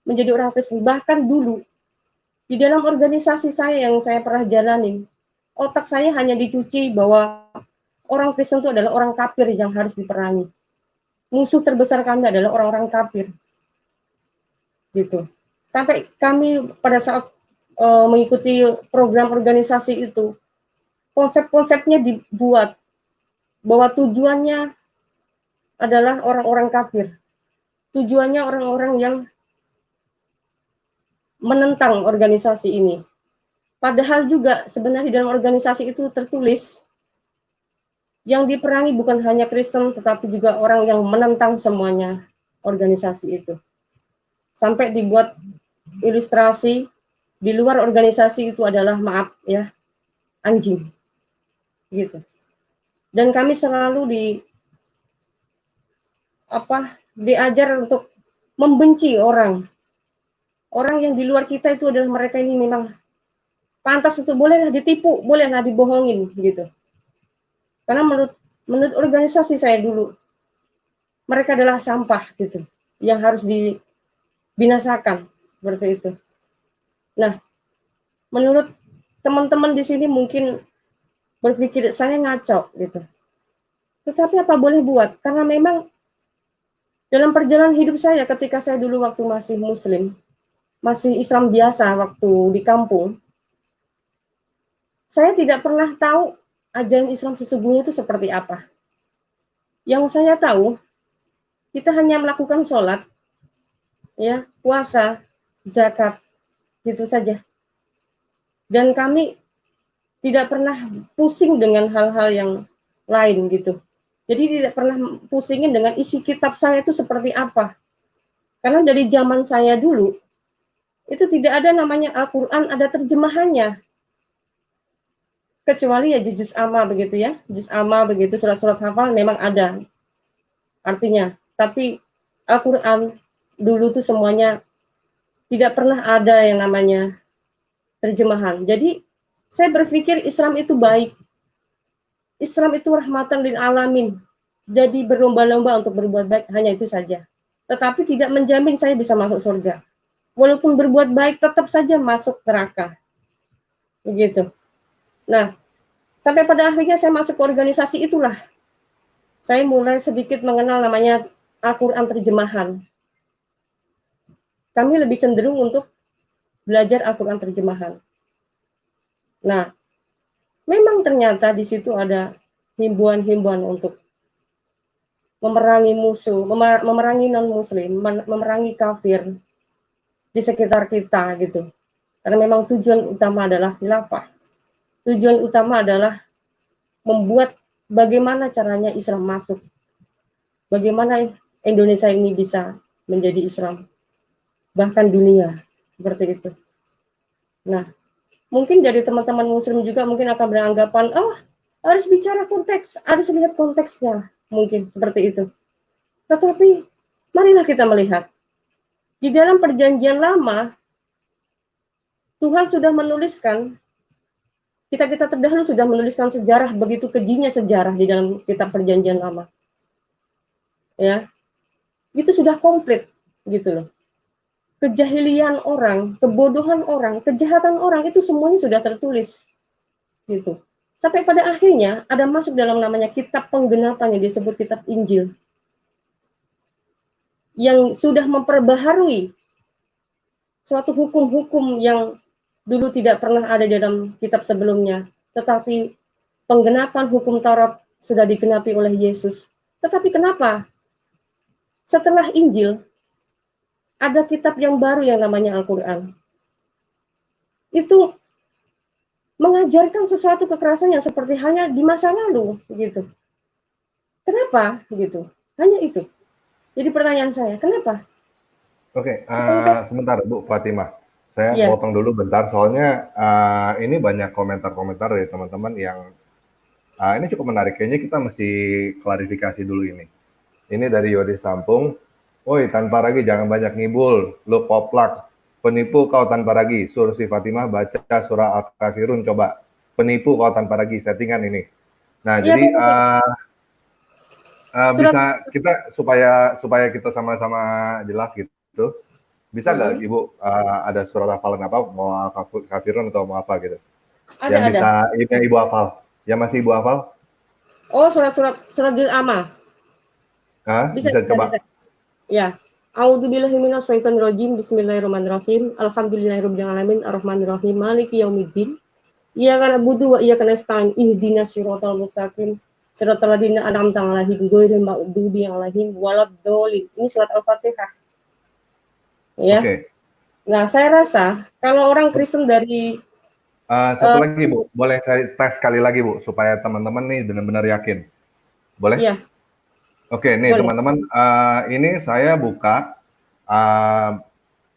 menjadi orang Kristen. Bahkan dulu, di dalam organisasi saya yang saya pernah jalani, otak saya hanya dicuci bahwa orang Kristen itu adalah orang kafir yang harus diperangi. Musuh terbesar kami adalah orang-orang kafir. Gitu. Sampai kami pada saat mengikuti program organisasi itu, konsep-konsepnya dibuat bahwa tujuannya adalah orang-orang kafir. Tujuannya orang-orang yang menentang organisasi ini. Padahal juga sebenarnya di dalam organisasi itu tertulis yang diperangi bukan hanya Kristen, tetapi juga orang yang menentang semuanya organisasi itu. Sampai dibuat ilustrasi di luar organisasi itu adalah maaf ya, anjing. Gitu. Dan kami selalu diajar untuk membenci orang. Orang yang di luar kita itu adalah mereka ini memang pantas untuk bolehlah ditipu, bolehlah dibohongin gitu. Karena menurut organisasi saya dulu, mereka adalah sampah gitu, yang harus dibinasakan seperti itu. Nah, menurut teman-teman di sini mungkin berpikir saya ngaco gitu. Tetapi apa boleh buat? Karena memang dalam perjalanan hidup saya ketika saya dulu waktu masih Muslim, masih Islam biasa waktu di kampung, saya tidak pernah tahu ajaran Islam sesungguhnya itu seperti apa. Yang saya tahu, kita hanya melakukan sholat, ya, puasa, zakat, gitu saja. Dan kami tidak pernah pusing dengan hal-hal yang lain gitu. Jadi tidak pernah pusingin dengan isi kitab saya itu seperti apa. Karena dari zaman saya dulu, itu tidak ada namanya Al-Quran, ada terjemahannya. Kecuali ya juz amma begitu ya. Juz amma begitu, surat-surat hafal memang ada artinya. Tapi Al-Quran dulu tuh semuanya tidak pernah ada yang namanya terjemahan. Jadi saya berpikir Islam itu baik. Islam itu rahmatan lil alamin. Jadi berlomba-lomba untuk berbuat baik, hanya itu saja. Tetapi tidak menjamin saya bisa masuk surga. Walaupun berbuat baik, tetap saja masuk neraka. Begitu. Nah, sampai pada akhirnya saya masuk ke organisasi itulah. Saya mulai sedikit mengenal namanya Al-Quran terjemahan. Kami lebih cenderung untuk belajar Al-Quran terjemahan. Nah, memang ternyata di situ ada himbauan-himbauan untuk memerangi musuh, memerangi non-muslim, memerangi kafir di sekitar kita gitu. Karena memang tujuan utama adalah khilafah. Tujuan utama adalah membuat bagaimana caranya Islam masuk. Bagaimana Indonesia ini bisa menjadi Islam. Bahkan dunia, seperti itu. Nah, mungkin dari teman-teman muslim juga mungkin akan beranggapan, oh Harus bicara konteks, harus lihat konteksnya, mungkin seperti itu. Tetapi marilah kita melihat di dalam perjanjian lama Tuhan sudah menuliskan, kita terdahulu sudah menuliskan sejarah, begitu kejinya sejarah di dalam kitab perjanjian lama. Ya, itu sudah komplit gitu loh. Kejahilian orang, kebodohan orang, kejahatan orang itu semuanya sudah tertulis gitu. Sampai pada akhirnya ada masuk dalam namanya kitab penggenapan yang disebut kitab Injil, yang sudah memperbaharui suatu hukum-hukum yang dulu tidak pernah ada dalam kitab sebelumnya, tetapi penggenapan hukum Taurat sudah digenapi oleh Yesus. Tetapi kenapa setelah Injil ada kitab yang baru yang namanya Al-Quran? Itu mengajarkan sesuatu kekerasan yang seperti hanya di masa lalu, gitu. Kenapa, gitu? Hanya itu. Jadi pertanyaan saya, kenapa? Oke, sebentar Bu Fatimah. Saya Iya, potong dulu bentar, soalnya ini banyak komentar-komentar dari teman-teman yang ini cukup menarik. Kayaknya kita mesti klarifikasi dulu ini. Ini dari Yodi Sampung. Woi, tanpa ragi jangan banyak ngibul, lu poplak. Penipu kau tanpa ragi. Suruh si Fatimah baca surah Al-Kafirun coba. Penipu kau tanpa ragi, settingan ini. Nah, iya jadi betul. Surat. bisa kita supaya kita sama-sama jelas gitu. Bisa nggak Mm-mm. Ibu ada surat hafalan apa, mau Al-Kafirun atau mau apa gitu? Yang Ada. bisa ini yang Ibu hafal. Yang masih Ibu hafal? Oh, surat juz amma. Bisa, Bisa bisa, coba. bisa. Ya. A'udzubillahi minasyaitonirrajim. Bismillahirrahmanirrahim. Alhamdulillahirabbil alamin arrahmanirrahim maliki yaumiddin. Iyyaka na'budu wa iyyaka nasta'in. Ihdinas siratal mustaqim. Siratal ladzina an'amta 'alaihim ghairil maghdubi 'alaihim waladdallin. Ini surat Al-Fatihah, ya. Oke. Nah, saya rasa kalau orang Kristen dari Satu uh, lagi Bu, boleh saya tes sekali lagi Bu, supaya teman-teman nih benar-benar yakin. Boleh? ya, Oke, nih boleh. teman-teman, ini saya buka uh,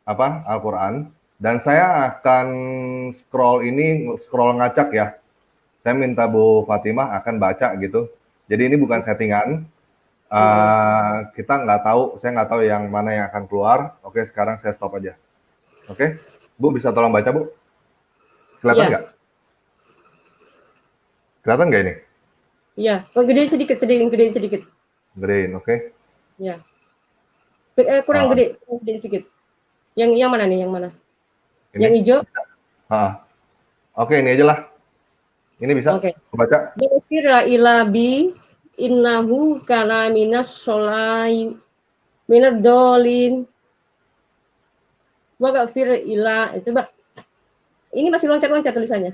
apa Al-Quran dan saya akan scroll ngacak ya. Saya minta Bu Fatimah akan baca gitu. Jadi ini bukan settingan. Mm-mm. Kita nggak tahu, saya nggak tahu yang mana yang akan keluar. Oke, sekarang saya stop aja. Oke, Bu bisa tolong baca Bu? Kelihatan Iya, nggak? Kelihatan nggak ini? iya. Oh, gedein sedikit, gedein sedikit. Gedein, oke. Ya. Ah, Kurang gede sedikit. Yang mana nih? Yang mana? ini. Yang hijau? Oke, ini aja lah. Ini bisa Oke. baca. Berfirla ilabi innahu kana minas solain minad dolin wa gafir ila. Coba. Ini masih loncat-loncat tulisannya.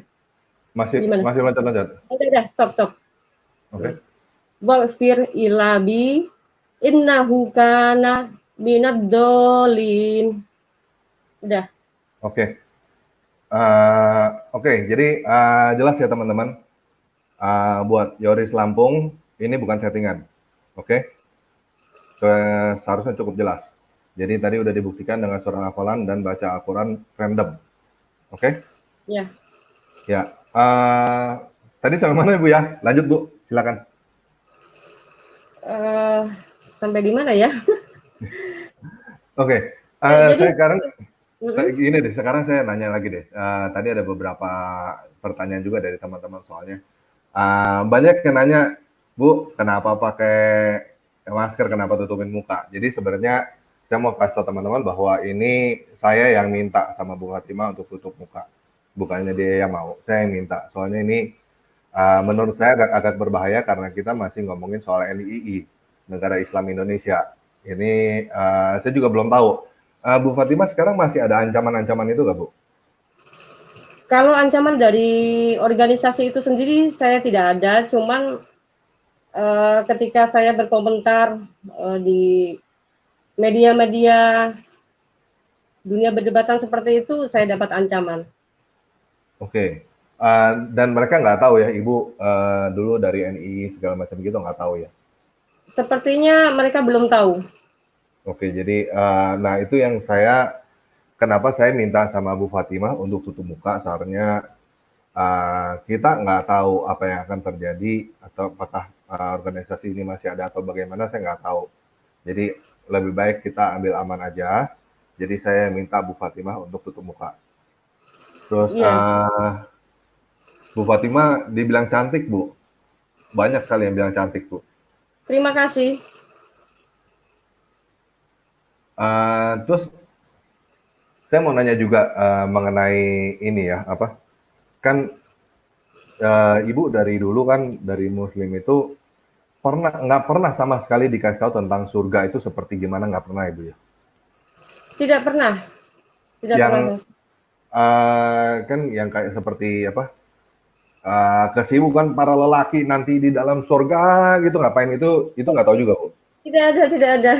Masih Gimana? masih loncat-loncat. Udah, stop. Oke. Waqfir ilabi innahu kana minad dolin. Udah. Oke. Oke, jadi jelas ya teman-teman. Buat Yoris Lampung, ini bukan settingan. Oke. Seharusnya cukup jelas. Jadi tadi udah dibuktikan dengan surah hafalan dan baca Al-Quran random. Oke? Ya. Ya. Tadi sampai mana Bu ya? Lanjut Bu, silakan. Eh, sampai di mana ya? Oke. Jadi, Sekarang mm-mm. gini deh, sekarang saya nanya lagi deh. Tadi ada beberapa pertanyaan juga dari teman-teman soalnya. Banyak yang nanya, Bu, kenapa pakai masker, kenapa tutupin muka? Jadi sebenarnya saya mau kasih tahu teman-teman bahwa ini saya yang minta sama Bu Fatimah untuk tutup muka. Bukannya dia yang mau, saya yang minta. Soalnya ini menurut saya agak berbahaya karena kita masih ngomongin soal NII, Negara Islam Indonesia. Ini saya juga belum tahu. Bu Fatimah sekarang masih ada ancaman-ancaman itu nggak Bu? Kalau ancaman dari organisasi itu sendiri saya tidak ada, cuman ketika saya berkomentar di media-media dunia berdebatan seperti itu, saya dapat ancaman. Oke. Dan mereka nggak tahu ya, Ibu dulu dari NII segala macam gitu nggak tahu ya. Sepertinya mereka belum tahu. Oke, jadi nah itu yang kenapa saya minta sama Bu Fatimah untuk tutup muka, seharusnya Kita nggak tahu apa yang akan terjadi atau apakah organisasi ini masih ada atau bagaimana, saya nggak tahu. Jadi lebih baik kita ambil aman aja. Jadi saya minta Bu Fatimah untuk tutup muka. Terus Iya, Bu Fatimah dibilang cantik, Bu. Banyak sekali yang bilang cantik, Bu. terima kasih. Terus saya mau nanya juga mengenai ini ya, apa? Kan Ibu dari dulu kan dari Muslim itu nggak pernah sama sekali dikasih tahu tentang surga itu seperti gimana, nggak pernah Ibu ya. Tidak pernah, tidak pernah. Yang kan yang kayak seperti apa? Kesibukan para lelaki nanti di dalam surga gitu ngapain itu nggak tahu juga Bu. Tidak ada, tidak ada,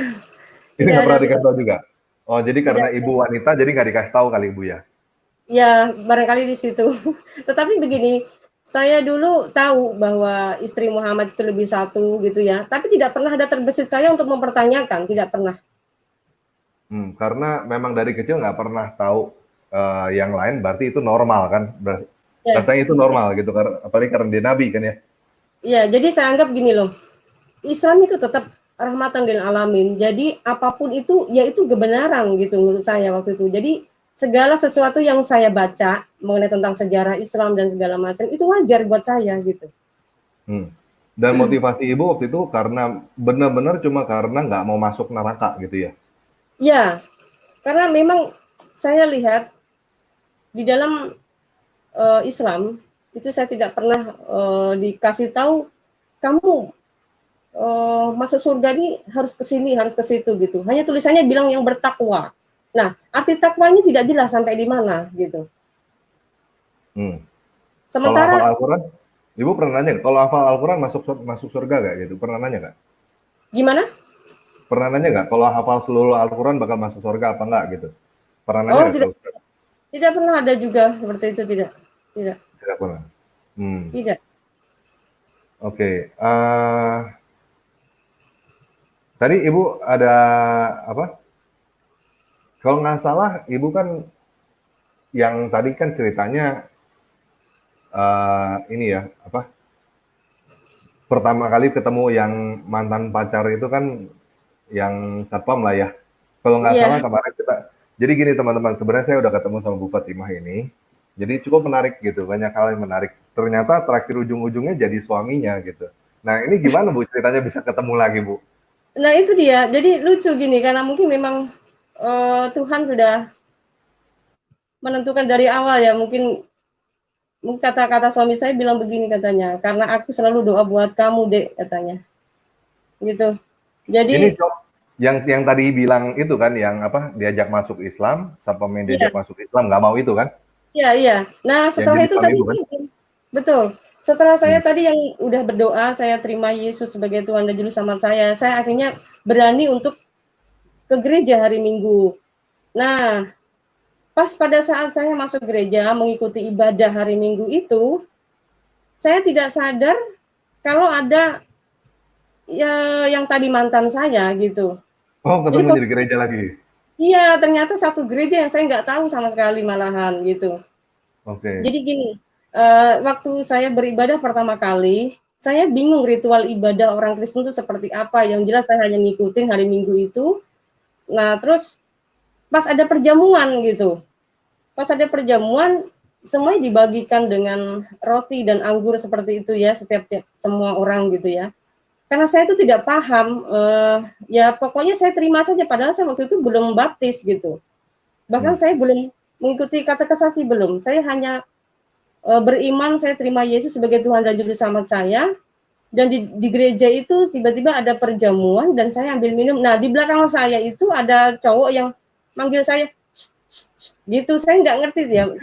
Ini tidak nggak ada, pernah tidak, dikasih tahu juga. Oh jadi tidak karena ada. Ibu wanita jadi nggak dikasih tahu kali Ibu ya. Ya, barangkali di situ. Tetapi begini, saya dulu tahu bahwa istri Muhammad itu lebih satu gitu ya, tapi tidak pernah ada terbesit saya untuk mempertanyakan, tidak pernah. Karena memang dari kecil nggak pernah tahu yang lain, berarti itu normal kan? Ya, Rasanya itu normal gitu, apalagi karena dia nabi kan ya. ya, jadi saya anggap gini loh, Islam itu tetap rahmatan lil alamin. Jadi apapun itu, ya itu kebenaran gitu menurut saya waktu itu. Jadi segala sesuatu yang saya baca mengenai tentang sejarah Islam dan segala macam itu wajar buat saya gitu. Hmm. Dan motivasi ibu waktu itu karena benar-benar cuma karena nggak mau masuk neraka gitu ya. Ya, karena memang saya lihat di dalam Islam itu saya tidak pernah dikasih tahu kamu masuk surga ini harus ke sini, harus ke situ gitu. Hanya tulisannya bilang yang bertakwa. Nah, arti takwa ini tidak jelas sampai di mana gitu. Hmm. Kalau hafal Sementara Al-Quran, ibu pernah nanya nggak? Kalau hafal Al-Quran masuk surga nggak gitu? Pernah nanya nggak? gimana? Pernah nanya nggak? Kalau hafal seluruh Al-Quran bakal masuk surga apa nggak gitu? Pernah nanya Oh, nggak tidak kalau tidak pernah ada juga seperti itu, tidak. Tidak. tidak pernah? Tidak. Oke. Tadi ibu ada apa? Kalau nggak salah, ibu kan yang tadi kan ceritanya ini ya apa? Pertama kali ketemu yang mantan pacar itu kan yang satpam lah ya. Kalau nggak salah Iya, kemarin kita. Jadi gini teman-teman, sebenarnya saya udah ketemu sama Bu Fatimah ini. Jadi cukup menarik gitu, banyak hal yang menarik. Ternyata terakhir ujung-ujungnya jadi suaminya gitu. Nah ini gimana Bu ceritanya bisa ketemu lagi Bu? nah itu dia. Jadi lucu gini karena mungkin memang Tuhan sudah menentukan dari awal ya. Mungkin kata-kata suami saya bilang begini katanya, karena aku selalu doa buat kamu, Dek, katanya. Gitu. Ini Jadi, yang tadi bilang itu kan, yang apa diajak masuk Islam, satpam yang iya, diajak masuk Islam nggak mau itu kan? iya, iya. Nah, Yang setelah jadi itu suami tadi Ibu kan? betul. Setelah saya Hmm. tadi yang udah berdoa, saya terima Yesus sebagai Tuhan dan Juru Selamat saya akhirnya berani untuk ke gereja hari Minggu. Nah, pas pada saat saya masuk gereja mengikuti ibadah hari Minggu itu, saya tidak sadar kalau ada ya yang tadi mantan saya gitu. Oh Jadi ketemu jadi gereja lagi. iya ternyata satu gereja yang saya nggak tahu sama sekali malahan gitu. Oke. Jadi gini, waktu saya beribadah pertama kali, saya bingung ritual ibadah orang Kristen itu seperti apa. Yang jelas saya hanya ngikutin hari Minggu itu. Nah, terus pas ada perjamuan gitu. Pas ada perjamuan, semuanya dibagikan dengan roti dan anggur seperti itu ya, setiap semua orang gitu ya. Karena saya itu tidak paham, ya pokoknya saya terima saja. Padahal saya waktu itu belum baptis gitu. Hmm. Bahkan saya belum mengikuti kata kesasi belum. Saya hanya beriman, saya terima Yesus sebagai Tuhan dan Juru Selamat saya. Dan di gereja itu tiba-tiba ada perjamuan dan saya ambil minum. Nah di belakang saya itu ada cowok yang manggil saya gitu. Saya nggak ngerti ya.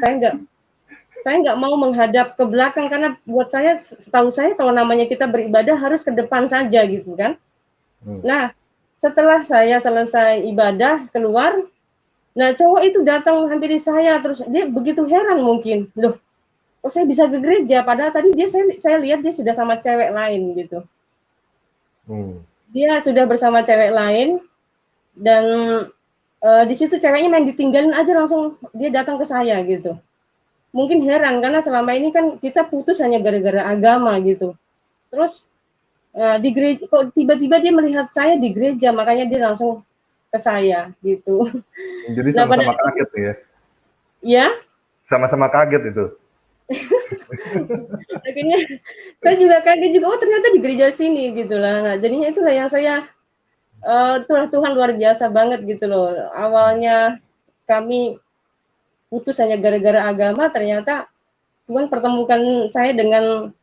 Saya nggak mau menghadap ke belakang karena buat saya, setahu saya kalau namanya kita beribadah harus ke depan saja gitu kan. Hmm. Nah setelah saya selesai ibadah keluar, nah cowok itu datang hampiri saya terus dia begitu heran mungkin, loh oh saya bisa ke gereja padahal tadi saya lihat dia sudah sama cewek lain gitu. Hmm. Dia sudah bersama cewek lain dan di situ ceweknya main ditinggalin aja langsung dia datang ke saya gitu. mungkin heran karena selama ini kan kita putus hanya gara-gara agama gitu. Terus di gereja kok tiba-tiba dia melihat saya di gereja, makanya dia langsung ke saya gitu. Jadi Nah pada sama-sama kaget nih ya? ya Sama-sama kaget itu? akhirnya saya juga kaget juga, oh ternyata di gereja sini gitu lah. Nah, jadinya itulah yang saya itulah Tuhan luar biasa banget gitu loh. Awalnya kami putus hanya gara-gara agama, ternyata Tuhan pertemukan saya dengan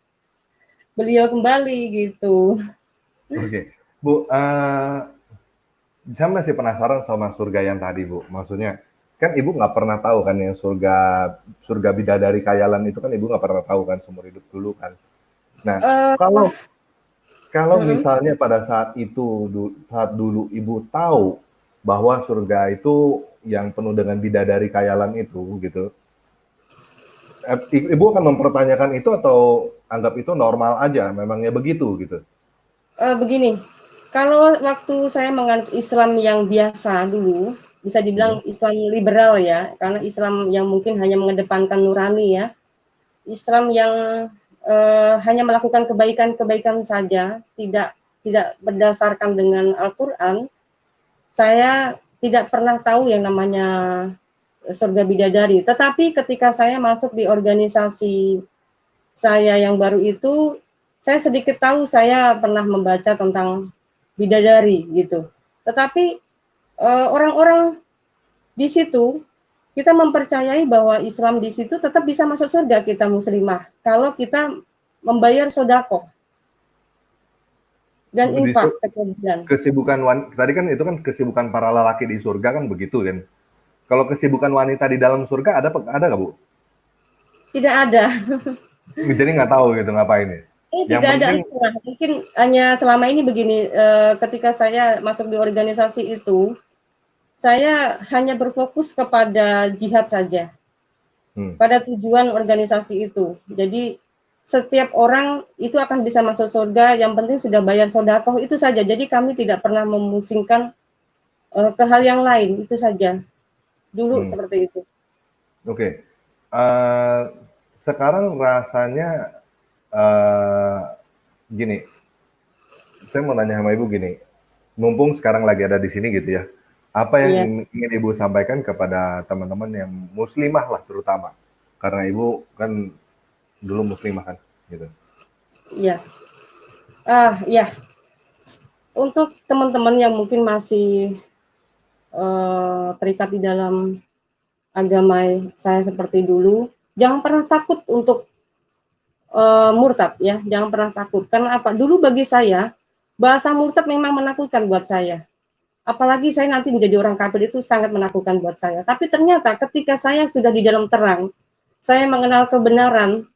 beliau kembali gitu. Oke. Bu, saya masih penasaran sama surga yang tadi, Bu. Maksudnya, kan Ibu nggak pernah tahu kan yang surga surga bidadari kayalan itu kan Ibu nggak pernah tahu kan seumur hidup dulu kan. Nah, Uh, kalau kalau uh, misalnya pada saat itu, saat dulu Ibu tahu bahwa surga itu yang penuh dengan bidadari kayalan itu, gitu, Ibu akan mempertanyakan itu atau anggap itu normal aja, memangnya begitu, gitu? begini, kalau waktu saya menganut Islam yang biasa dulu, bisa Hmm. dibilang Islam liberal ya, karena Islam yang mungkin hanya mengedepankan nurani ya, Islam yang hanya melakukan kebaikan-kebaikan saja, tidak berdasarkan dengan Al-Quran, saya tidak pernah tahu yang namanya surga bidadari. Tetapi ketika saya masuk di organisasi saya yang baru itu, saya sedikit tahu, saya pernah membaca tentang bidadari gitu. Tetapi orang-orang di situ kita mempercayai bahwa Islam di situ tetap bisa masuk surga kita muslimah kalau kita membayar sodako dan Di infak kemudian. kesibukan tadi kan itu kan kesibukan para lelaki di surga kan begitu kan. Kalau kesibukan wanita di dalam surga ada nggak, Bu? Tidak ada. Jadi nggak tahu gitu ngapain ya. Yang Tidak ada penting aturan. Mungkin hanya selama ini begini, ketika saya masuk di organisasi itu, saya hanya berfokus kepada jihad saja, hmm, pada tujuan organisasi itu. Jadi setiap orang itu akan bisa masuk surga, yang penting sudah bayar sodakoh, itu saja. Jadi kami tidak pernah memusingkan ke hal yang lain, itu saja. Dulu hmm, seperti itu. oke. Okay. Sekarang rasanya uh, gini, saya mau nanya sama Ibu gini, mumpung sekarang lagi ada di sini gitu ya, apa yang Iya, ingin Ibu sampaikan kepada teman-teman yang muslimah lah terutama, karena Ibu kan dulu muslimah kan, gitu. iya. Ya, untuk teman-teman yang mungkin masih terikat di dalam agama saya seperti dulu, jangan pernah takut untuk murtad ya, jangan pernah takut. Karena apa? Dulu bagi saya bahasa murtad memang menakutkan buat saya. Apalagi saya nanti menjadi orang kafir itu sangat menakutkan buat saya. Tapi ternyata ketika saya sudah di dalam terang, saya mengenal kebenaran,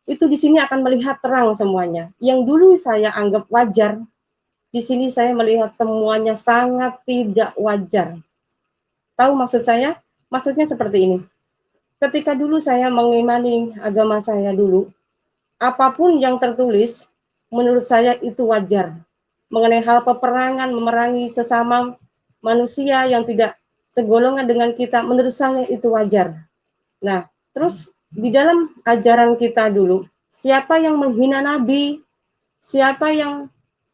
itu di sini akan melihat terang semuanya. Yang dulu saya anggap wajar, di sini saya melihat semuanya sangat tidak wajar. Tahu maksud saya? Maksudnya seperti ini. Ketika dulu saya mengimani agama saya dulu, apapun yang tertulis, menurut saya itu wajar. Mengenai hal peperangan, memerangi sesama manusia yang tidak segolongan dengan kita, menurut saya itu wajar. Nah, terus di dalam ajaran kita dulu, siapa yang menghina Nabi, siapa yang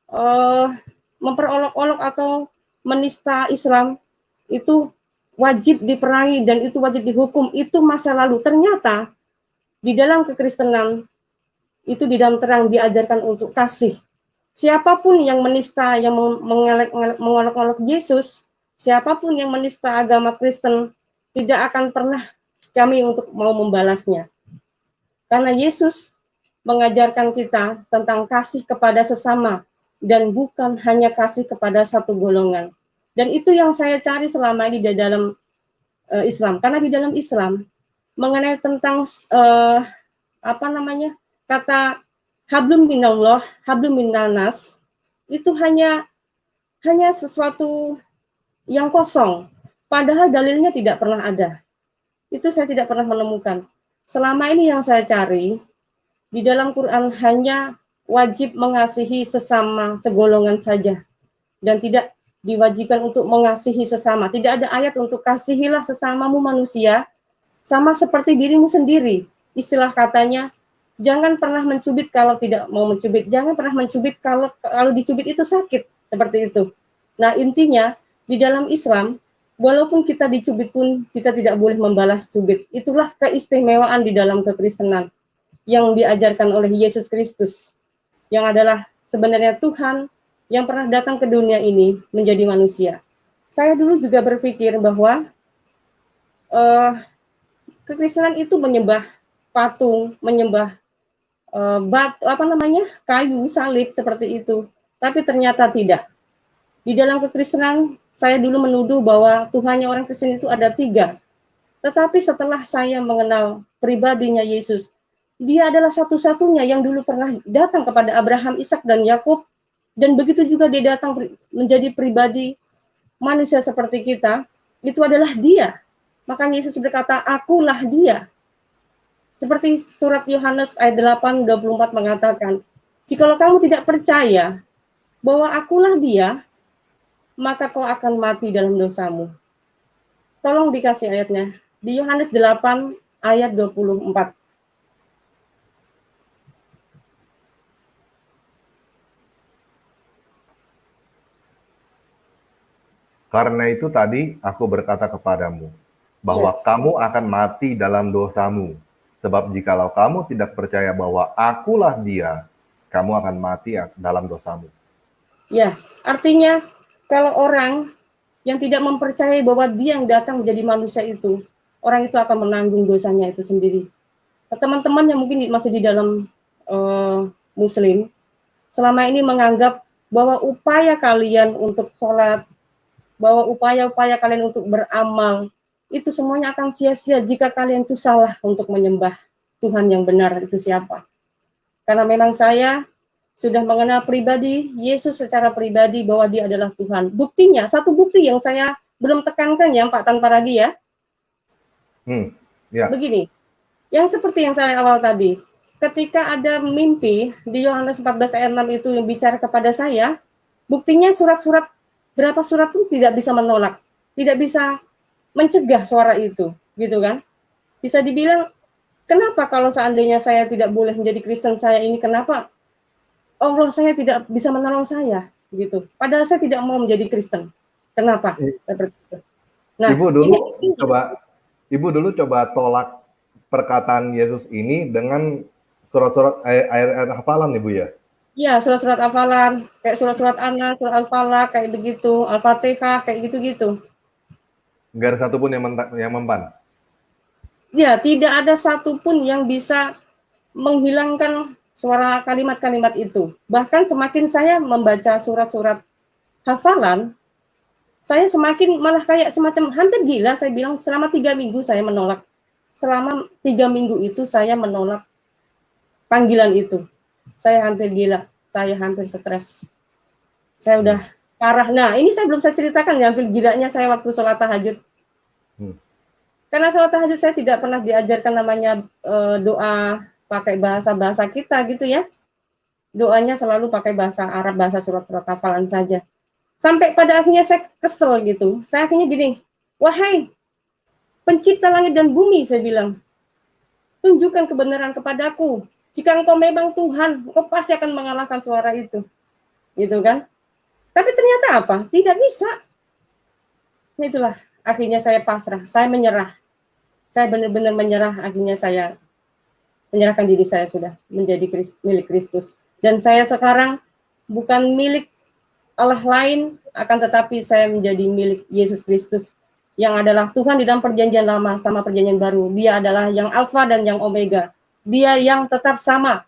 uh, memperolok-olok atau menista Islam, itu wajib diperangi dan itu wajib dihukum, itu masa lalu. Ternyata di dalam kekristenan itu di dalam terang diajarkan untuk kasih. Siapapun yang menista, yang mengolok-olok Yesus, siapapun yang menista agama Kristen, tidak akan pernah kami untuk mau membalasnya. Karena Yesus mengajarkan kita tentang kasih kepada sesama, dan bukan hanya kasih kepada satu golongan. Dan itu yang saya cari selama ini di dalam Islam. Karena di dalam Islam, mengenai tentang apa namanya, kata hablum minallah, hablum minannas, itu hanya sesuatu yang kosong. Padahal dalilnya tidak pernah ada. Itu saya tidak pernah menemukan. Selama ini yang saya cari, di dalam Quran hanya wajib mengasihi sesama segolongan saja. Dan tidak diwajibkan untuk mengasihi sesama. Tidak ada ayat untuk kasihilah sesamamu manusia sama seperti dirimu sendiri. Istilah katanya, jangan pernah mencubit kalau tidak mau mencubit, jangan pernah mencubit kalau dicubit itu sakit, seperti itu. Nah, intinya di dalam Islam, walaupun kita dicubit pun kita tidak boleh membalas cubit. Itulah keistimewaan di dalam kekristenan yang diajarkan oleh Yesus Kristus, yang adalah sebenarnya Tuhan yang pernah datang ke dunia ini menjadi manusia. Saya dulu juga berpikir bahwa kekristenan itu menyembah patung, menyembah batu, kayu, salib seperti itu. Tapi ternyata tidak. Di dalam kekristenan, saya dulu menuduh bahwa Tuhannya orang Kristen itu ada 3. Tetapi setelah saya mengenal pribadinya Yesus, dia adalah satu-satunya yang dulu pernah datang kepada Abraham, Ishak, dan Yakub, dan begitu juga dia datang menjadi pribadi manusia seperti kita, itu adalah dia. Makanya Yesus berkata, akulah dia. Seperti surat Yohanes ayat 8:24 mengatakan, jikalau kamu tidak percaya bahwa akulah dia, maka kau akan mati dalam dosamu. Tolong dikasih ayatnya. Di Yohanes 8 ayat 24. Karena itu tadi aku berkata kepadamu, bahwa kamu akan mati dalam dosamu. Sebab jikalau kamu tidak percaya bahwa akulah dia, kamu akan mati dalam dosamu. Ya, artinya kalau orang yang tidak mempercayai bahwa dia yang datang menjadi manusia itu, orang itu akan menanggung dosanya itu sendiri. Teman-teman yang mungkin masih di dalam Muslim, selama ini menganggap bahwa upaya kalian untuk sholat, bahwa upaya-upaya kalian untuk beramal, itu semuanya akan sia-sia jika kalian itu salah untuk menyembah Tuhan yang benar itu siapa. Karena memang saya sudah mengenal pribadi Yesus secara pribadi bahwa dia adalah Tuhan. Buktinya, satu bukti yang saya belum tekankan ya Pak tanpa lagi ya. Begini, yang seperti yang saya awal tadi, ketika ada mimpi di Yohanes 14 ayat 6 itu yang bicara kepada saya, buktinya surat-surat, berapa surat itu tidak bisa menolak, tidak bisa mencegah suara itu, gitu kan. Bisa dibilang, kenapa kalau seandainya saya tidak boleh menjadi Kristen saya ini, kenapa Allah saya tidak bisa menolong saya, gitu. Padahal saya tidak mau menjadi Kristen. Kenapa? Seperti itu. Nah, Ibu dulu coba tolak perkataan Yesus ini dengan surat-surat ayat-ayat hafalan, Ibu ya? Iya, surat-surat hafalan, kayak surat-surat Anas, surat Al-Falaq, kayak begitu, Al-Fatihah, kayak gitu-gitu. Nggak ada satupun yang mempan? Ya, tidak ada satupun yang bisa menghilangkan suara kalimat-kalimat itu. Bahkan semakin saya membaca surat-surat hafalan, saya semakin malah kayak semacam hampir gila. Saya bilang selama 3 minggu saya menolak. Selama 3 minggu itu saya menolak panggilan itu. Saya hampir gila, saya hampir stres. Saya udah parah. Nah, ini saya belum saya ceritakan ya, hampir gilanya saya waktu sholat tahajud. Karena sholat tahajud saya tidak pernah diajarkan namanya doa pakai bahasa-bahasa kita gitu ya. Doanya selalu pakai bahasa Arab, bahasa surat-surat hafalan saja. Sampai pada akhirnya saya kesel gitu. Saya akhirnya gini, wahai pencipta langit dan bumi, saya bilang, tunjukkan kebenaran kepadaku. Jika engkau memang Tuhan, engkau pasti akan mengalahkan suara itu. Gitu kan. Tapi ternyata apa? Tidak bisa. Itulah, akhirnya saya pasrah, saya menyerah. Saya benar-benar menyerah, akhirnya saya menyerahkan diri saya sudah menjadi milik Kristus. Dan saya sekarang bukan milik Allah lain, akan tetapi saya menjadi milik Yesus Kristus, yang adalah Tuhan di dalam perjanjian lama sama perjanjian baru. Dia adalah yang Alfa dan yang Omega. Dia yang tetap sama.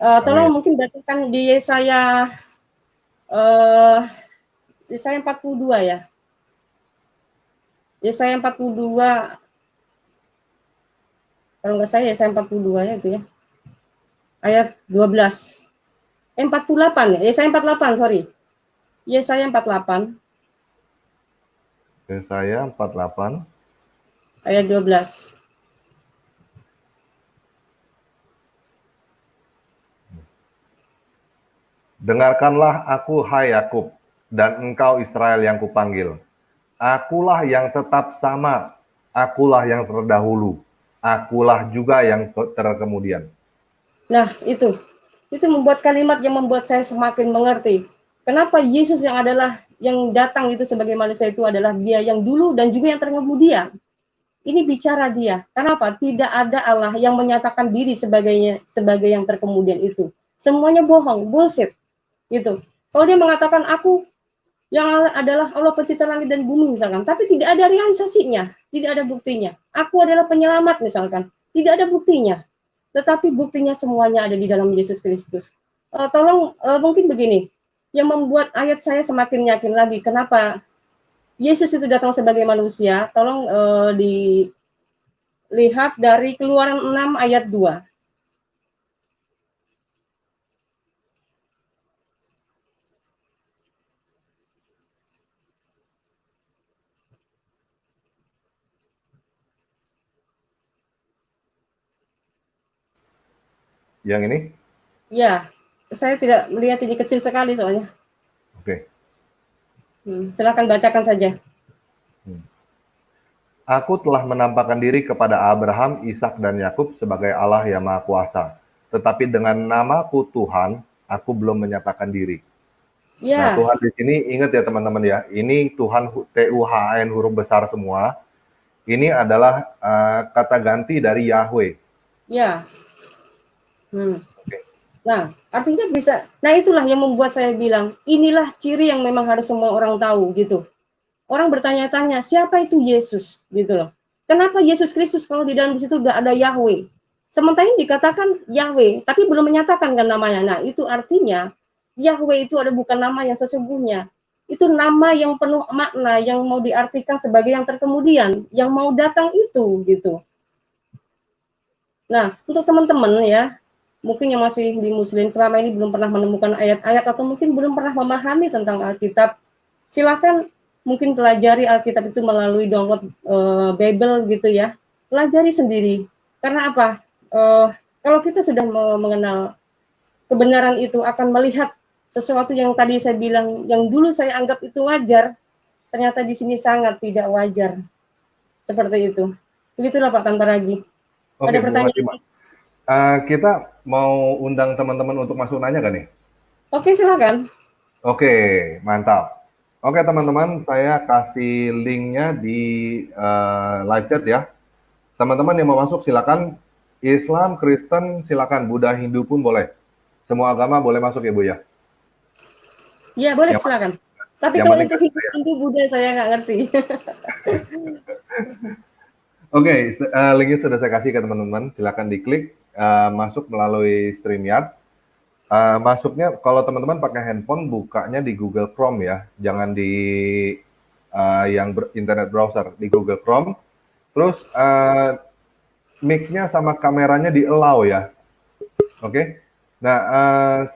Tolong mungkin bacakan di Yesaya 42 ya. Yesaya 42, kalau nggak saya Yesaya 42 ya itu ya. Ayat 12. 48 ya, Yesaya 48, sorry. Yesaya 48. Yesaya 48. Ayat 12. Dengarkanlah aku, hai Yakub, dan engkau Israel yang kupanggil. Akulah yang tetap sama, akulah yang terdahulu, akulah juga yang terkemudian. Nah, itu membuat kalimat yang membuat saya semakin mengerti. Kenapa Yesus yang datang itu sebagai manusia itu adalah dia yang dulu dan juga yang terkemudian. Ini bicara dia. Kenapa? Tidak ada Allah yang menyatakan diri sebagai yang terkemudian itu. Semuanya bohong, bullshit. Gitu. Kalau dia mengatakan aku yang adalah Allah pencipta langit dan bumi misalkan, tapi tidak ada realisasinya, tidak ada buktinya. Aku adalah penyelamat misalkan, tidak ada buktinya. Tetapi buktinya semuanya ada di dalam Yesus Kristus. Mungkin begini, yang membuat ayat saya semakin yakin lagi kenapa Yesus itu datang sebagai manusia. Tolong dilihat dari Keluaran 6 ayat 2. Yang ini? Ya, saya tidak melihat ini kecil sekali soalnya. Oke. Silakan bacakan saja. Aku telah menampakkan diri kepada Abraham, Ishak, dan Yakub sebagai Allah yang Maha Kuasa. Tetapi dengan namaku Tuhan, aku belum menyatakan diri. Ya. Nah, Tuhan di sini ingat ya teman-teman ya, ini Tuhan TUHN huruf besar semua. Ini adalah kata ganti dari Yahweh. Ya. Nah, artinya bisa. Nah, itulah yang membuat saya bilang, inilah ciri yang memang harus semua orang tahu gitu. Orang bertanya-tanya, siapa itu Yesus gitu loh. Kenapa Yesus Kristus kalau di dalam situ udah ada Yahweh? Sementara ini dikatakan Yahweh, tapi belum menyatakan kan namanya. Nah, itu artinya Yahweh itu ada bukan nama yang sesungguhnya. Itu nama yang penuh makna, yang mau diartikan sebagai yang terkemudian, yang mau datang itu gitu. Nah, untuk teman-teman ya, mungkin yang masih di Muslim selama ini belum pernah menemukan ayat-ayat atau mungkin belum pernah memahami tentang Alkitab, silakan mungkin pelajari Alkitab itu melalui download Bible gitu ya. Pelajari sendiri. Karena apa? Kalau kita sudah mengenal kebenaran itu, akan melihat sesuatu yang tadi saya bilang, yang dulu saya anggap itu wajar, ternyata di sini sangat tidak wajar. Seperti itu. Begitulah Pak Tantaragi. Oke, Ada pertanyaan? Kita mau undang teman-teman untuk masuk nanya kan nih? Oke, silakan. Oke, mantap. Oke teman-teman, saya kasih linknya di live chat ya. Teman-teman yang mau masuk silakan. Islam, Kristen silakan, Buddha, Hindu pun boleh. Semua agama boleh masuk ya Bu ya? Iya boleh, silakan. Tapi kalau untuk Hindu, Buddha saya nggak ngerti. Oke, linknya sudah saya kasih ke teman-teman. Silakan diklik, masuk melalui StreamYard. Masuknya kalau teman-teman pakai handphone, bukanya di Google Chrome ya, jangan di yang internet browser, di Google Chrome. Terus mic-nya sama kameranya di allow ya, oke? Nah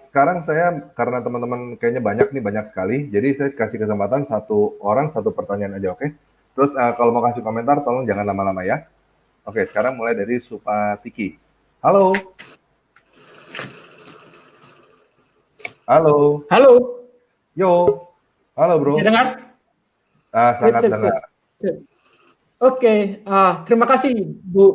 sekarang saya karena teman-teman kayaknya banyak sekali, jadi saya kasih kesempatan satu orang satu pertanyaan aja, oke? Terus kalau mau kasih komentar, tolong jangan lama-lama ya. Oke, sekarang mulai dari Supatiki. Halo. Halo. Halo. Yo. Halo bro. Bisa dengar? Sangat dengar. Oke, terima kasih Bu